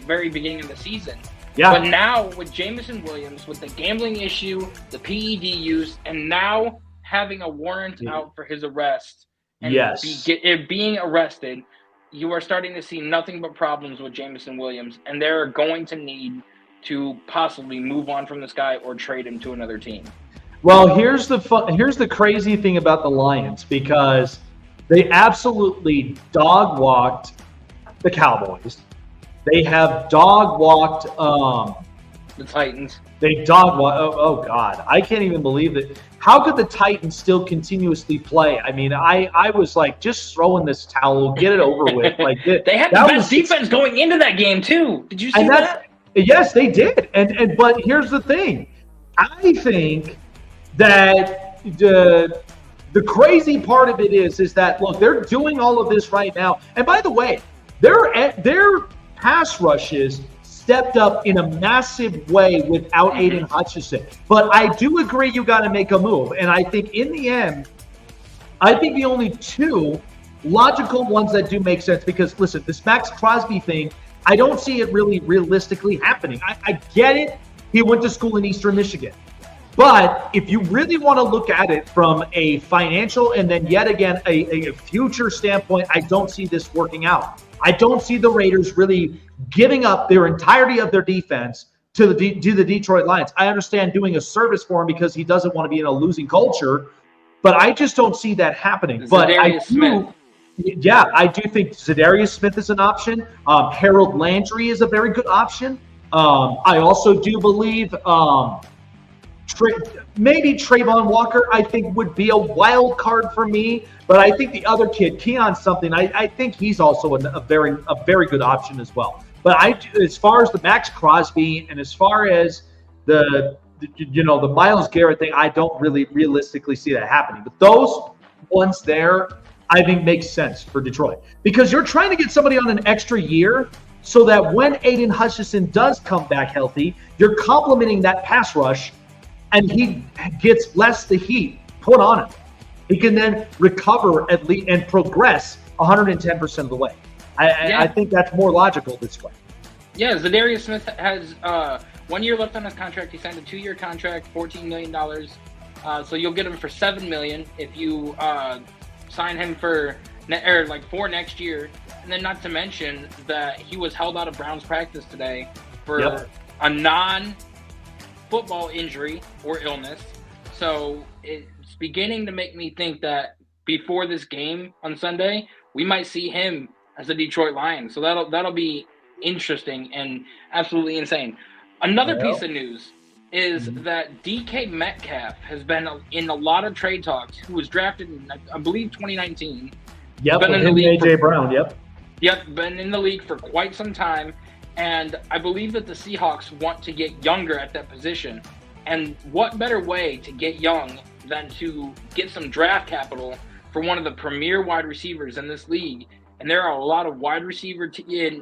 very beginning of the season. Yeah. But now with Jameson Williams, with the gambling issue, the PED use, and now having a warrant out for his arrest and being arrested, you are starting to see nothing but problems with Jameson Williams, and they're going to need to possibly move on from this guy or trade him to another team. Well, here's the crazy thing about the Lions, because they absolutely dog-walked the Cowboys. They have dog-walked the Titans. They dog-walked. Oh, God. I can't even believe it. How could the Titans still continuously play? I mean, I was like, just throwing this towel, get it over with. They had the best defense going into that game, too. Did you see that? Yes, they did. But here's the thing. I think that the crazy part of it is that, look, they're doing all of this right now. And by the way, Their pass rushes stepped up in a massive way without Aiden Hutchinson. But I do agree you got to make a move. And I think in the end, the only two logical ones that do make sense, because listen, this Max Crosby thing, I don't see it really realistically happening. I get it. He went to school in Eastern Michigan. But if you really want to look at it from a financial and then yet again a future standpoint, I don't see this working out. I don't see the Raiders really giving up their entirety of their defense to the Detroit Lions. I understand doing a service for him because he doesn't want to be in a losing culture, but I just don't see that happening. But I do think Zadarius Smith is an option. Harold Landry is a very good option. I also do believe maybe Trayvon Walker, I think, would be a wild card for me. But I think the other kid, Keon something, I think he's also a very good option as well. But as far as the Max Crosby and as far as the Myles Garrett thing, I don't really realistically see that happening. But those ones there, I think makes sense for Detroit, because you're trying to get somebody on an extra year so that when Aiden Hutchinson does come back healthy, you're complementing that pass rush and he gets less the heat put on him. He can then recover at least and progress 110% of the way. I think that's more logical this way. Yeah, Zadarius Smith has 1 year left on his contract. He signed a 2-year contract, $14 million. So you'll get him for $7 million if you sign him for next year. And then not to mention that he was held out of Browns practice today for a non-football injury or illness. So it's beginning to make me think that before this game on Sunday, we might see him as a Detroit Lion. So that'll be interesting and absolutely insane. Another piece of news is that DK Metcalf has been in a lot of trade talks, who was drafted in, I believe, 2019. Yep, been in the league AJ Brown, Yep, been in the league for quite some time. And I believe that the Seahawks want to get younger at that position. And what better way to get young than to get some draft capital for one of the premier wide receivers in this league? And there are a lot of wide receiver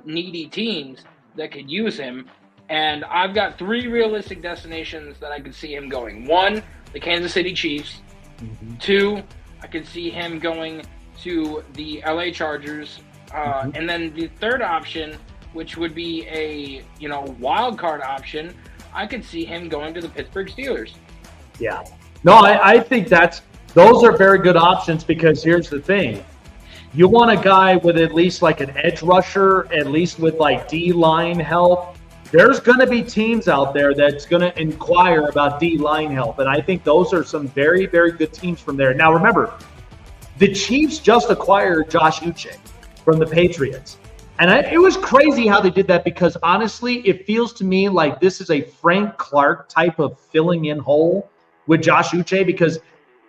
needy teams that could use him. And I've got 3 realistic destinations that I could see him going. 1, the Kansas City Chiefs. 2, I could see him going to the LA Chargers. And then the third option, which would be a wild card option, I could see him going to the Pittsburgh Steelers. Yeah. No, I think those are very good options, because here's the thing. You want a guy with at least like an edge rusher, at least with like D-line help. There's going to be teams out there that's going to inquire about D-line help. And I think those are some very, very good teams from there. Now, remember, the Chiefs just acquired Josh Uche from the Patriots. And it was crazy how they did that, because honestly, it feels to me like this is a Frank Clark type of filling in hole with Josh Uche, because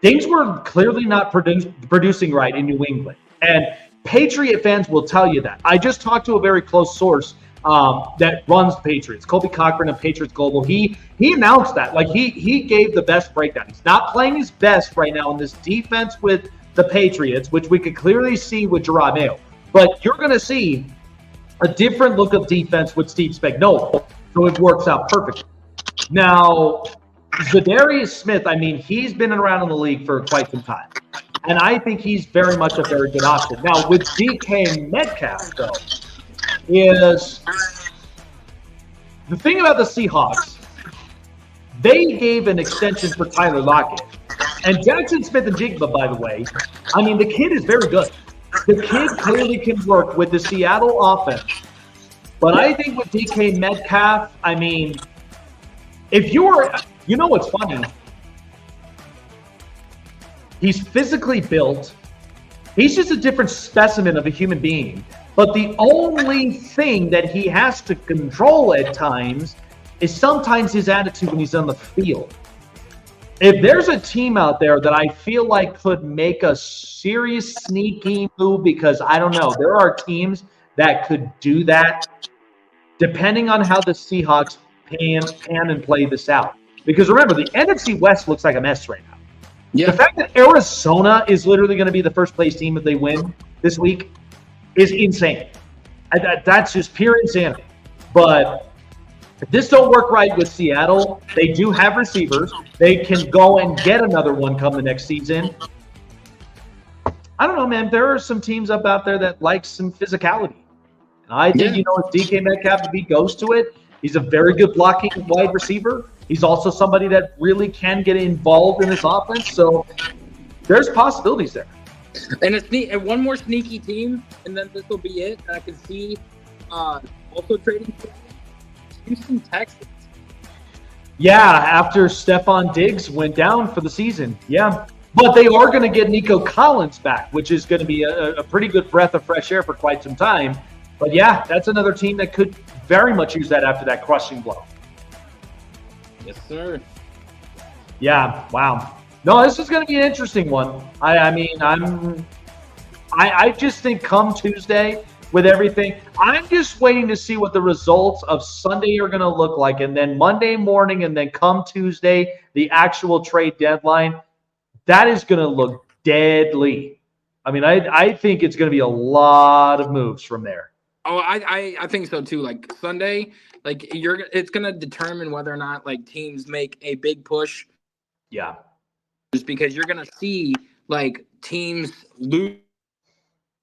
things were clearly not producing right in New England. And Patriot fans will tell you that. I just talked to a very close source that runs the Patriots, Colby Cochran of Patriots Global. He announced that. Like he gave the best breakdown. He's not playing his best right now in this defense with the Patriots, which we could clearly see with Gerard Mayo. But you're going to see a different look of defense with Steve Spagnuolo. So it works out perfectly. Now, Zadarius Smith, I mean, he's been around in the league for quite some time. And I think he's very much a very good option. Now, with DK Metcalf, though, is the thing about the Seahawks, they gave an extension for Tyler Lockett. And Jackson Smith-Njigba, by the way, I mean, the kid is very good. The kid clearly can work with the Seattle offense. But I think with DK Metcalf, I mean, if you know what's funny? He's physically built. He's just a different specimen of a human being. But the only thing that he has to control at times is sometimes his attitude when he's on the field. If there's a team out there that I feel like could make a serious sneaky move, because I don't know, there are teams that could do that depending on how the Seahawks pan and play this out. Because remember, the NFC West looks like a mess right now. Yeah. The fact that Arizona is literally going to be the first place team if they win this week is insane. That's just pure insanity. But if this don't work right with Seattle, they do have receivers. They can go and get another one come the next season. I don't know, man. There are some teams up out there that like some physicality. And I think, if DK Metcalf, if he goes to it, he's a very good blocking wide receiver. He's also somebody that really can get involved in this offense. So there's possibilities there. And one more sneaky team, and then this will be it. And I can see also trading for Houston Texans. Yeah, after Stephon Diggs went down for the season. Yeah. But they are going to get Nico Collins back, which is going to be a pretty good breath of fresh air for quite some time. But yeah, that's another team that could very much use that after that crushing blow. Yes, sir. Yeah, wow. No, this is going to be an interesting one. I just think come Tuesday with everything, I'm just waiting to see what the results of Sunday are going to look like. And then Monday morning and then come Tuesday, the actual trade deadline, that is going to look deadly. I mean, I think it's going to be a lot of moves from there. Oh, I think so too. Like Sunday, like it's going to determine whether or not like teams make a big push. Yeah. Just because you're going to see like teams lose,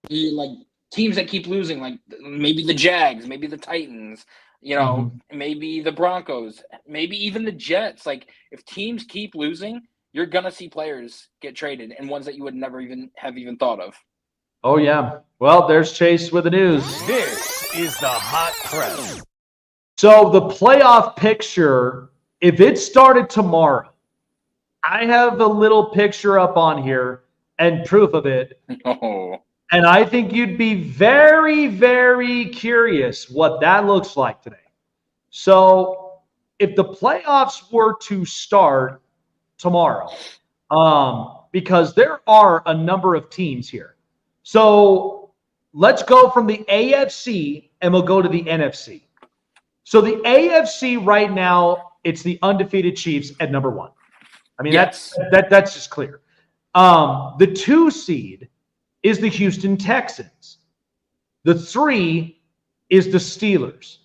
like teams that keep losing, like maybe the Jags, maybe the Titans, maybe the Broncos, maybe even the Jets. Like if teams keep losing, you're going to see players get traded and ones that you would never even have thought of. Oh, yeah. Well, there's Chase with the news. This is the hot press. So the playoff picture, if it started tomorrow, I have a little picture up on here and proof of it. Oh. And I think you'd be very, very curious what that looks like today. So if the playoffs were to start tomorrow, because there are a number of teams here. So let's go from the AFC and we'll go to the NFC. So the AFC right now, it's the undefeated Chiefs at number one. I mean, yes. that's just clear. The 2 seed is the Houston Texans. The 3 is the Steelers.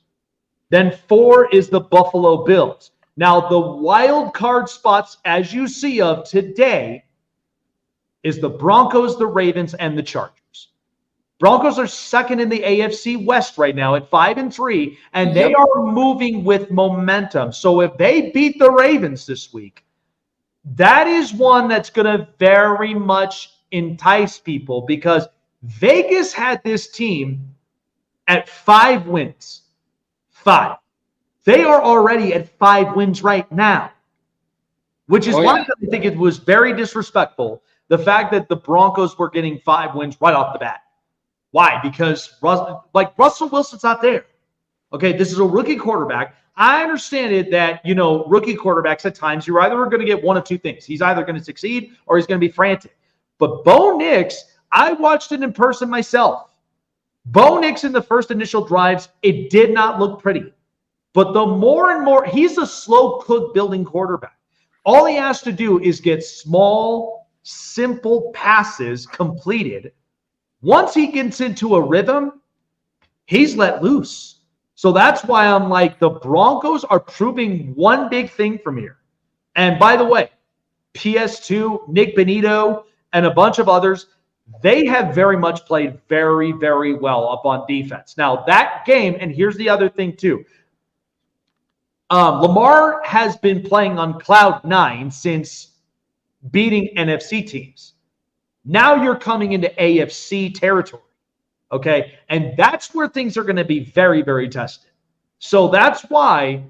Then 4 is the Buffalo Bills. Now, the wild card spots, as you see of today, is the Broncos, the Ravens, and the Chargers. Broncos are second in the AFC West right now at 5-3, and they are moving with momentum. So if they beat the Ravens this week, that is one that's going to very much entice people because Vegas had this team at 5 wins. 5. They are already at 5 wins right now, which is why I think it was very disrespectful, the fact that the Broncos were getting 5 wins right off the bat. Why? Because Russell Wilson's not there. Okay, this is a rookie quarterback. I understand it that, rookie quarterbacks at times, you're either going to get one of 2 things. He's either going to succeed or he's going to be frantic. But Bo Nix, I watched it in person myself. Bo Nix in the first initial drives, it did not look pretty. But the more and more, he's a slow cook building quarterback. All he has to do is get small, simple passes completed. Once he gets into a rhythm, he's let loose. So that's why I'm like, the Broncos are proving one big thing from here. And by the way, PS2, Nick Benito, and a bunch of others, they have very much played very, very well up on defense. Now, that game, and here's the other thing too, Lamar has been playing on cloud 9 since beating NFC teams. Now you're coming into AFC territory, okay? And that's where things are going to be very, very tested. So that's why,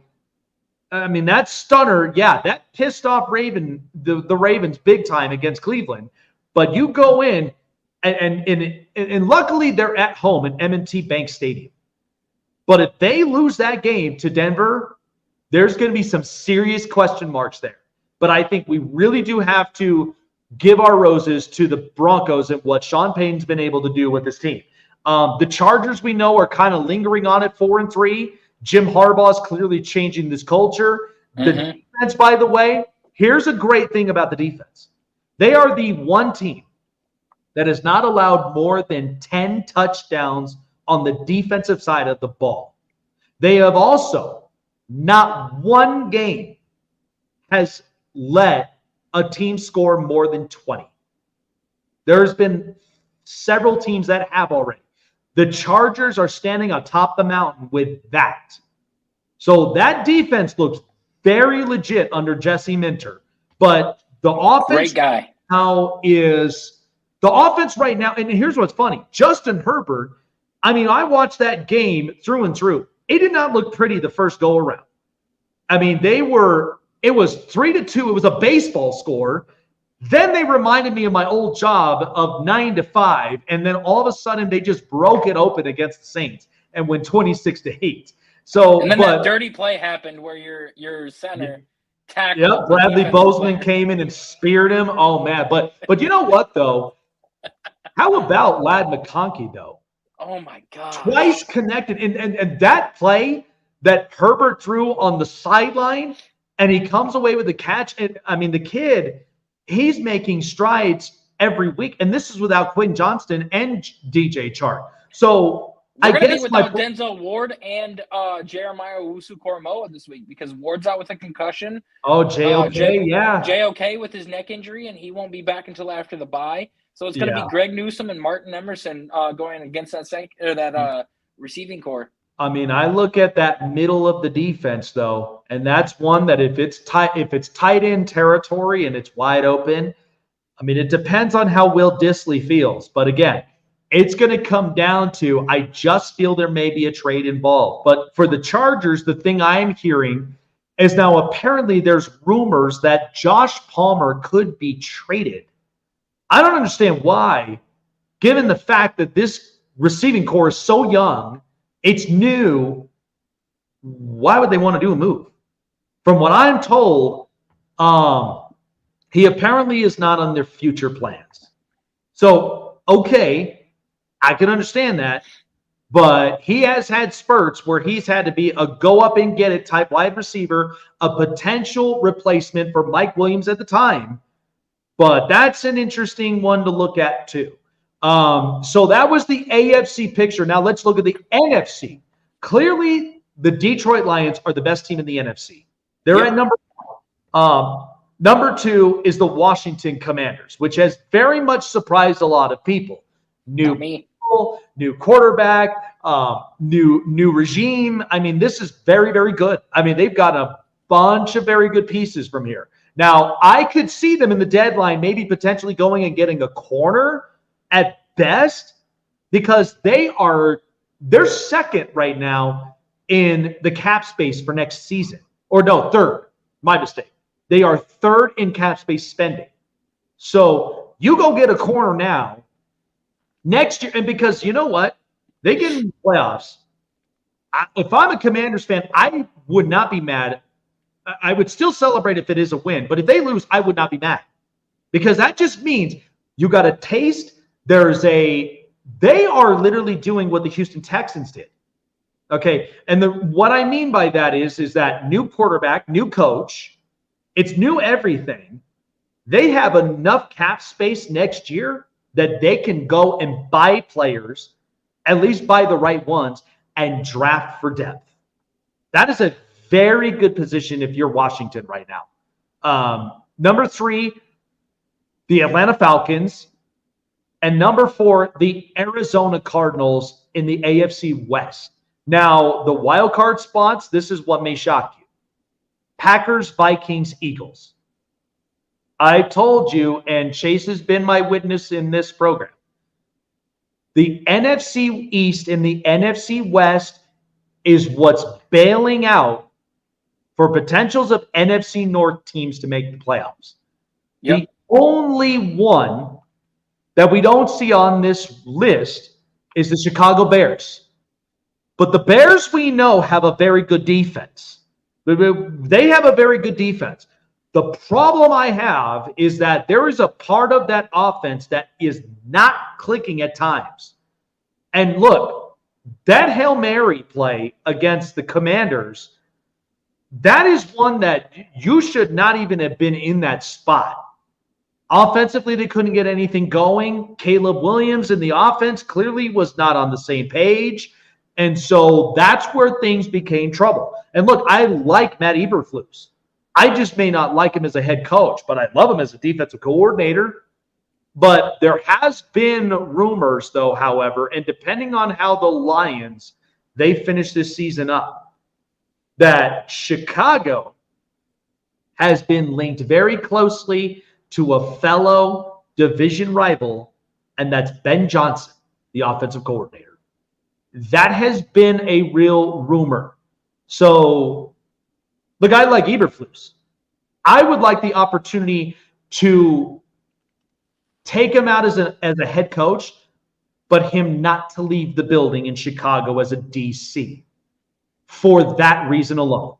that stunner, that pissed off the Ravens big time against Cleveland. But you go in, and luckily they're at home at M&T Bank Stadium. But if they lose that game to Denver, there's going to be some serious question marks there. But I think we really do have to give our roses to the Broncos and what Sean Payton's been able to do with this team. The Chargers, we know, are kind of lingering on at 4-3. Jim Harbaugh is clearly changing this culture. The defense, by the way, here's a great thing about the defense. They are the one team that has not allowed more than 10 touchdowns on the defensive side of the ball. They have also, not one game has let a team score more than 20. There's been several teams that have already. The Chargers are standing on top of the mountain with that. So that defense looks very legit under Jesse Minter. But the offense great guy. now is the offense right now, and here's what's funny. Justin Herbert, I mean, I watched that game through and through. It did not look pretty the first go around. I mean, it was 3-2. It was a baseball score. Then they reminded me of my old job of 9-5, and then all of a sudden they just broke it open against the Saints and went 26-8. So, and then that dirty play happened where your center tackled. Yep, Bradley Bozeman came in and speared him. Oh man, but you know what though? How about Ladd McConkey though? Oh my God! Twice connected, and that play that Herbert threw on the sideline, and he comes away with the catch. And I mean, the kid, he's making strides every week, and this is without Quinn Johnston and DJ Chark. So we're I going to guess be without Denzel Ward and Jeremiah Owusu-Koramoah this week because Ward's out with a concussion. Oh, JOK, yeah. JOK with his neck injury, and he won't be back until after the bye. So it's going to be Greg Newsome and Martin Emerson going against that receiving core. I mean, I look at that middle of the defense though, and that's one that if it's tight end territory and it's wide open, I mean, it depends on how Will Dissly feels. But again, it's going to come down to, I just feel there may be a trade involved. But for the Chargers, the thing I'm hearing is now apparently there's rumors that Josh Palmer could be traded. I don't understand why, given the fact that this receiving core is so young, it's new. Why would they want to do a move? From what I'm told, he apparently is not on their future plans. So, okay, I can understand that, but he has had spurts where he's had to be a go up and get it type wide receiver, a potential replacement for Mike Williams at the time. But that's an interesting one to look at too. So that was the AFC picture. Now let's look at the NFC. Clearly, the Detroit Lions are the best team in the NFC. They're at number one. Number two is the Washington Commanders, which has very much surprised a lot of people. New people, new quarterback, new regime. I mean, this is very, very good. I mean, they've got a bunch of very good pieces from here. Now, I could see them in the deadline maybe potentially going and getting a corner at best because they're second right now in the cap space for next season. Or no, third. My mistake. They are third in cap space spending. So you go get a corner now. Next year, and because you know what? They get in the playoffs. If I'm a Commanders fan, I would not be mad. I would still celebrate if it is a win. But if they lose, I would not be mad. Because that just means you got a taste. They are literally doing what the Houston Texans did. Okay. And what I mean by that is that new quarterback, new coach, it's new everything. They have enough cap space next year that they can go and buy players, at least buy the right ones, and draft for depth. That is a very good position if you're Washington right now. Number 3, the Atlanta Falcons. And number 4, the Arizona Cardinals in the AFC West. Now, the wild card spots, this is what may shock you. Packers, Vikings, Eagles. I told you, and Chase has been my witness in this program. The NFC East and the NFC West is what's bailing out for potentials of NFC North teams to make the playoffs. Yep. The only one that we don't see on this list is the Chicago Bears. But the Bears, we know, have a very good defense. They have a very good defense. The problem I have is that there is a part of that offense that is not clicking at times. And look, that Hail Mary play against the Commanders, that is one that you should not even have been in that spot. Offensively, they couldn't get anything going. Caleb Williams in the offense clearly was not on the same page. And so that's where things became trouble. And look, I like Matt Eberflus. I just may not like him as a head coach, but I love him as a defensive coordinator. But there has been rumors, though, however, and depending on how the Lions, they finish this season up, that Chicago has been linked very closely to a fellow division rival, and that's Ben Johnson, the offensive coordinator. That has been a real rumor. So the guy like Eberflus, I would like the opportunity to take him out as a head coach, but him not to leave the building in Chicago as a DC for that reason alone.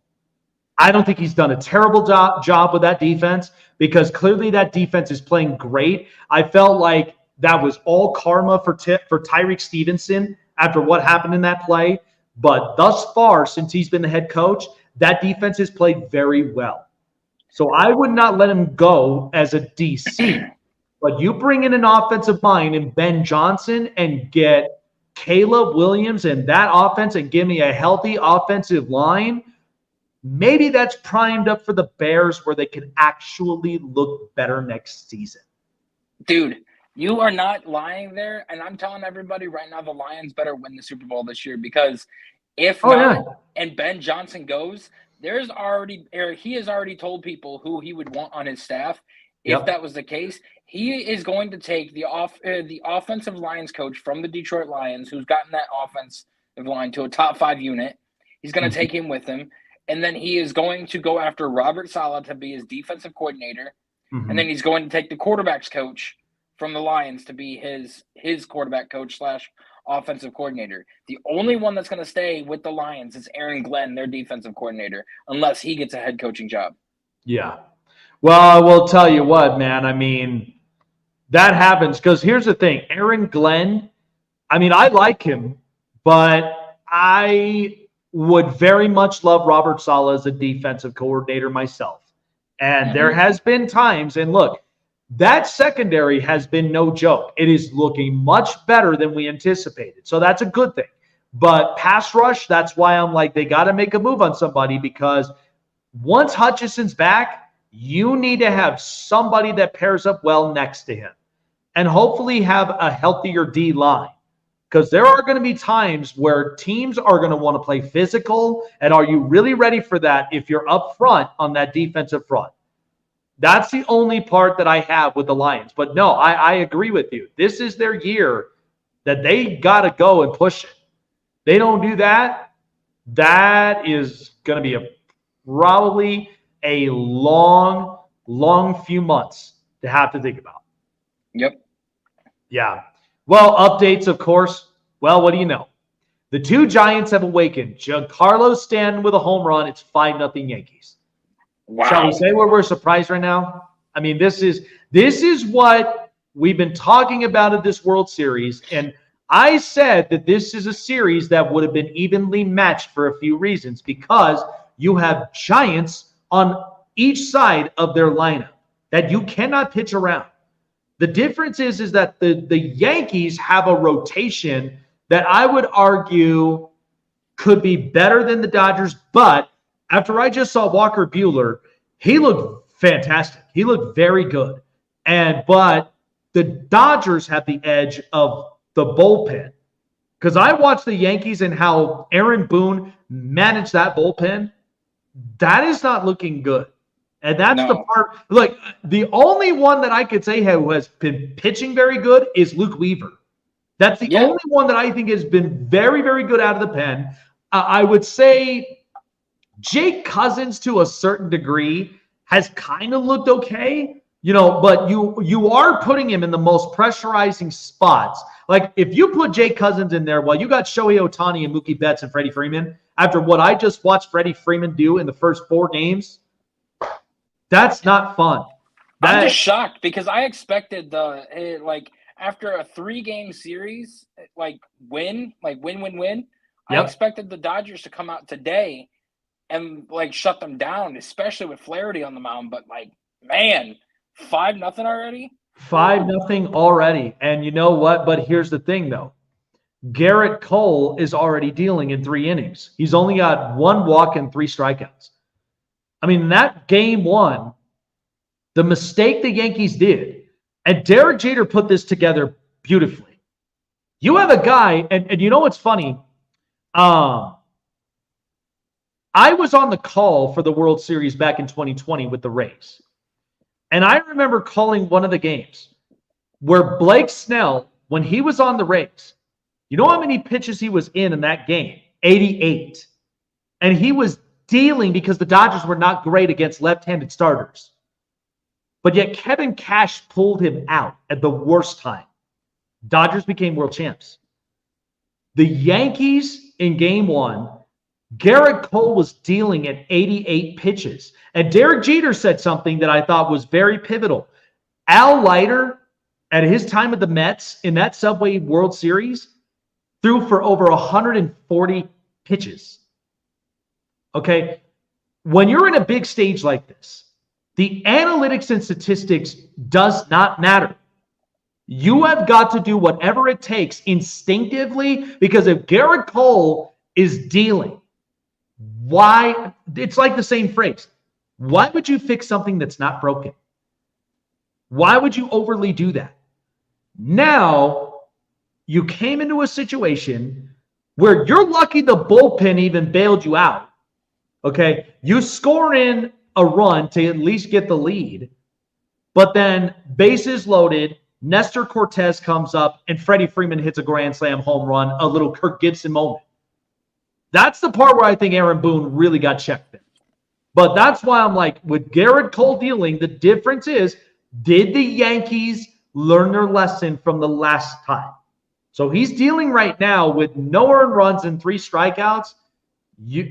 I don't think he's done a terrible job with that defense because clearly that defense is playing great. I felt like that was all karma for Tyreek Stevenson after what happened in that play. But thus far, since he's been the head coach, that defense has played very well. So I would not let him go as a DC. But you bring in an offensive mind in Ben Johnson and get Caleb Williams and that offense and give me a healthy offensive line, maybe that's primed up for the Bears where they can actually look better next season. Dude, you are not lying there. And I'm telling everybody right now, the Lions better win the Super Bowl this year because if and Ben Johnson goes, he has already told people who he would want on his staff. If that was the case, he is going to take the offensive lines coach from the Detroit Lions, who's gotten that offensive line to a top 5 unit. He's going to take him with him. And then he is going to go after Robert Saleh to be his defensive coordinator. Mm-hmm. And then he's going to take the quarterbacks coach from the Lions to be his quarterback coach / offensive coordinator. The only one that's going to stay with the Lions is Aaron Glenn, their defensive coordinator, unless he gets a head coaching job. Yeah. Well, I will tell you what, man. I mean, that happens because here's the thing. Aaron Glenn, I mean, I like him, but I would very much love Robert Saleh as a defensive coordinator myself. And there has been times, and look, that secondary has been no joke. It is looking much better than we anticipated. So that's a good thing. But pass rush, that's why I'm like, they got to make a move on somebody because once Hutchinson's back, you need to have somebody that pairs up well next to him and hopefully have a healthier D line. Because there are going to be times where teams are going to want to play physical. And are you really ready for that if you're up front on that defensive front? That's the only part that I have with the Lions. But no, I agree with you. This is their year that they got to go and push it. They don't do that. That is going to be probably a long few months to have to think about. Yep. Yeah. Well, updates, of course. Well, what do you know? The two Giants have awakened. Giancarlo Stanton with a home run. It's 5-0 Yankees. Wow. Shall we say we're surprised right now? I mean, this is what we've been talking about at this World Series. And I said that this is a series that would have been evenly matched for a few reasons because you have Giants on each side of their lineup that you cannot pitch around. The difference is that the Yankees have a rotation that I would argue could be better than the Dodgers. But after I just saw Walker Buehler, he looked fantastic. He looked very good. But the Dodgers have the edge of the bullpen. Because I watched the Yankees and how Aaron Boone managed that bullpen. That is not looking good. And that's the part. Look, the only one that I could say who has been pitching very good is Luke Weaver. That's the only one that I think has been very, very good out of the pen. I would say Jake Cousins, to a certain degree, has kind of looked okay, but you are putting him in the most pressurizing spots. Like, if you put Jake Cousins in there, well, you got Shohei Ohtani and Mookie Betts and Freddie Freeman, after what I just watched Freddie Freeman do in the first 4 games, that's not fun. I'm just shocked because I expected after a 3-game series, win. I expected the Dodgers to come out today and shut them down, especially with Flaherty on the mound. But man, 5-0 already? 5-0 already. And you know what? But here's the thing, though. Garrett Cole is already dealing in 3 innings. He's only got 1 walk and 3 strikeouts. I mean, that game 1, the mistake the Yankees did, and Derek Jeter put this together beautifully. You have a guy, and you know what's funny? I was on the call for the World Series back in 2020 with the Rays. And I remember calling one of the games where Blake Snell, when he was on the Rays, you know how many pitches he was in that game? 88. And he was dealing because the Dodgers were not great against left-handed starters. But yet Kevin Cash pulled him out at the worst time. Dodgers became world champs. The Yankees in game 1, Garrett Cole was dealing at 88 pitches. And Derek Jeter said something that I thought was very pivotal. Al Leiter, at his time at the Mets in that Subway World Series, threw for over 140 pitches. Okay? When you're in a big stage like this, the analytics and statistics does not matter. You have got to do whatever it takes instinctively, because if Garrett Cole is dealing, why? It's like the same phrase. Why would you fix something that's not broken? Why would you overly do that? Now, you came into a situation where you're lucky the bullpen even bailed you out. Okay? You score in a run to at least get the lead, but then bases loaded, Nestor Cortez comes up, and Freddie Freeman hits a grand slam home run, a little Kirk Gibson moment. That's the part where I think Aaron Boone really got checked in. But that's why I'm like, with Garrett Cole dealing, the difference is, did the Yankees learn their lesson from the last time? So he's dealing right now with no earned runs and 3 strikeouts.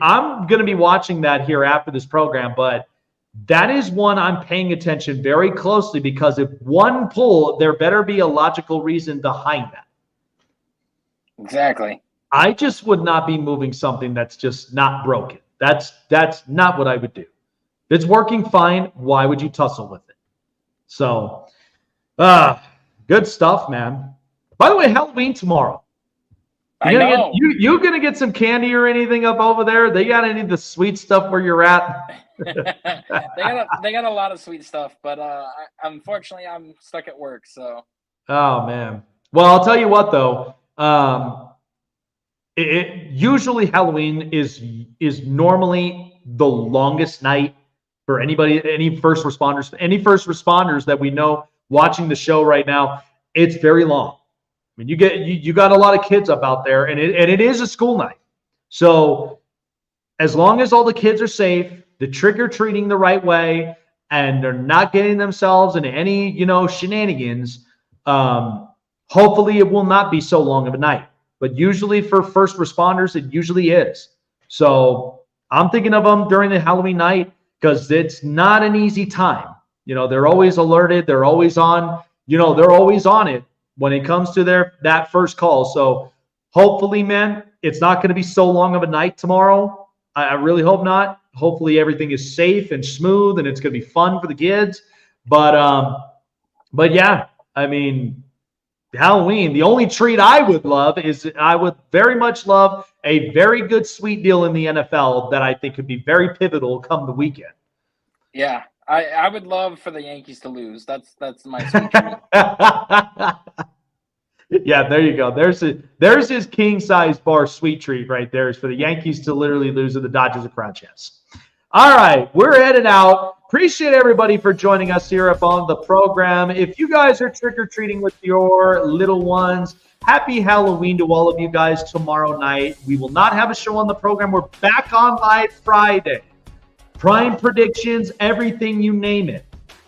I'm going to be watching that here after this program, but that is one I'm paying attention very closely, because if one pull, there better be a logical reason behind that. Exactly. I just would not be moving something that's just not broken. That's not what I would do. If it's working fine, why would you tussle with it? So, good stuff, man. By the way, Halloween tomorrow. You going to get some candy or anything up over there? They got any of the sweet stuff where you're at? they got a lot of sweet stuff, but unfortunately I'm stuck at work. So. Oh man. Well, I'll tell you what though. Usually Halloween is normally the longest night for anybody, any first responders that we know watching the show right now. It's very long. I mean, you got a lot of kids up out there, and it is a school night. So as long as all the kids are safe, the trick-or-treating the right way, and they're not getting themselves into any, shenanigans, hopefully it will not be so long of a night. But usually for first responders, it usually is. So I'm thinking of them during the Halloween night, because it's not an easy time. They're always alerted. They're always on, they're always on it when it comes to that first call. So hopefully, man, it's not going to be so long of a night tomorrow. I really hope not. Hopefully everything is safe and smooth, and it's going to be fun for the kids. But yeah, I mean, Halloween, the only treat I would love is I would very much love a very good sweet deal in the NFL that I think could be very pivotal come the weekend. Yeah, I would love for the Yankees to lose. That's my sweet treat. Yeah, there you go. There's his king-size bar sweet treat right there, is for the Yankees to literally lose to the Dodgers of Crown Chess. All right, we're headed out. Appreciate everybody for joining us here up on the program. If you guys are trick-or-treating with your little ones, happy Halloween to all of you guys tomorrow night. We will not have a show on the program. We're back on live Friday. Prime predictions, everything, you name it.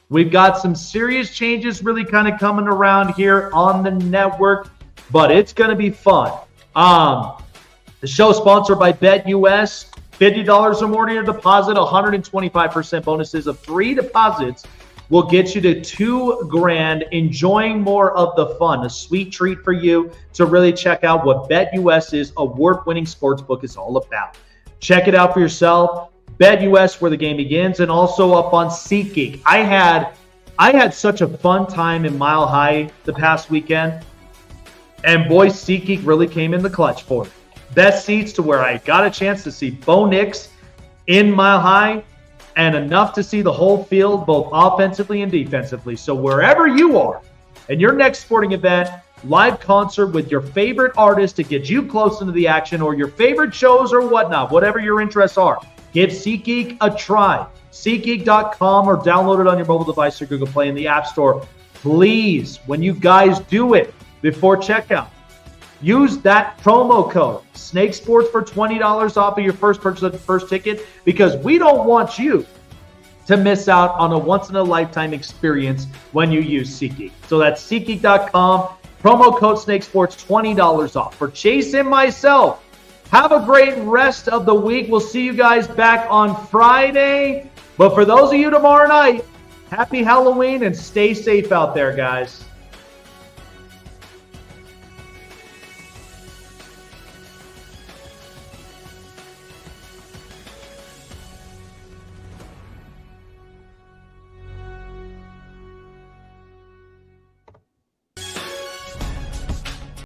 We've got some serious changes really kind of coming around here on the network, but it's going to be fun. The show is sponsored by BetUS. $50 or more to your deposit, 125% bonuses of 3 deposits will get you to $2,000, enjoying more of the fun. A sweet treat for you to really check out what BetUS's award-winning sportsbook is all about. Check it out for yourself. BetUS, where the game begins, and also up on SeatGeek. I had I had such a fun time in Mile High the past weekend. And boy, SeatGeek really came in the clutch for it. Best seats to where I got a chance to see Bo Nix in Mile High and enough to see the whole field, both offensively and defensively. So wherever you are in your next sporting event, live concert with your favorite artist to get you close into the action, or your favorite shows or whatnot, whatever your interests are, give SeatGeek a try. SeatGeek.com, or download it on your mobile device or Google Play in the App Store. Please, when you guys do it before checkout, use that promo code SnakeSports for $20 off of your first purchase of the first ticket, because we don't want you to miss out on a once-in-a-lifetime experience when you use SeatGeek. So that's SeatGeek.com, promo code SnakeSports, $20 off. For Chase and myself, have a great rest of the week. We'll see you guys back on Friday. But for those of you tomorrow night, happy Halloween and stay safe out there, guys.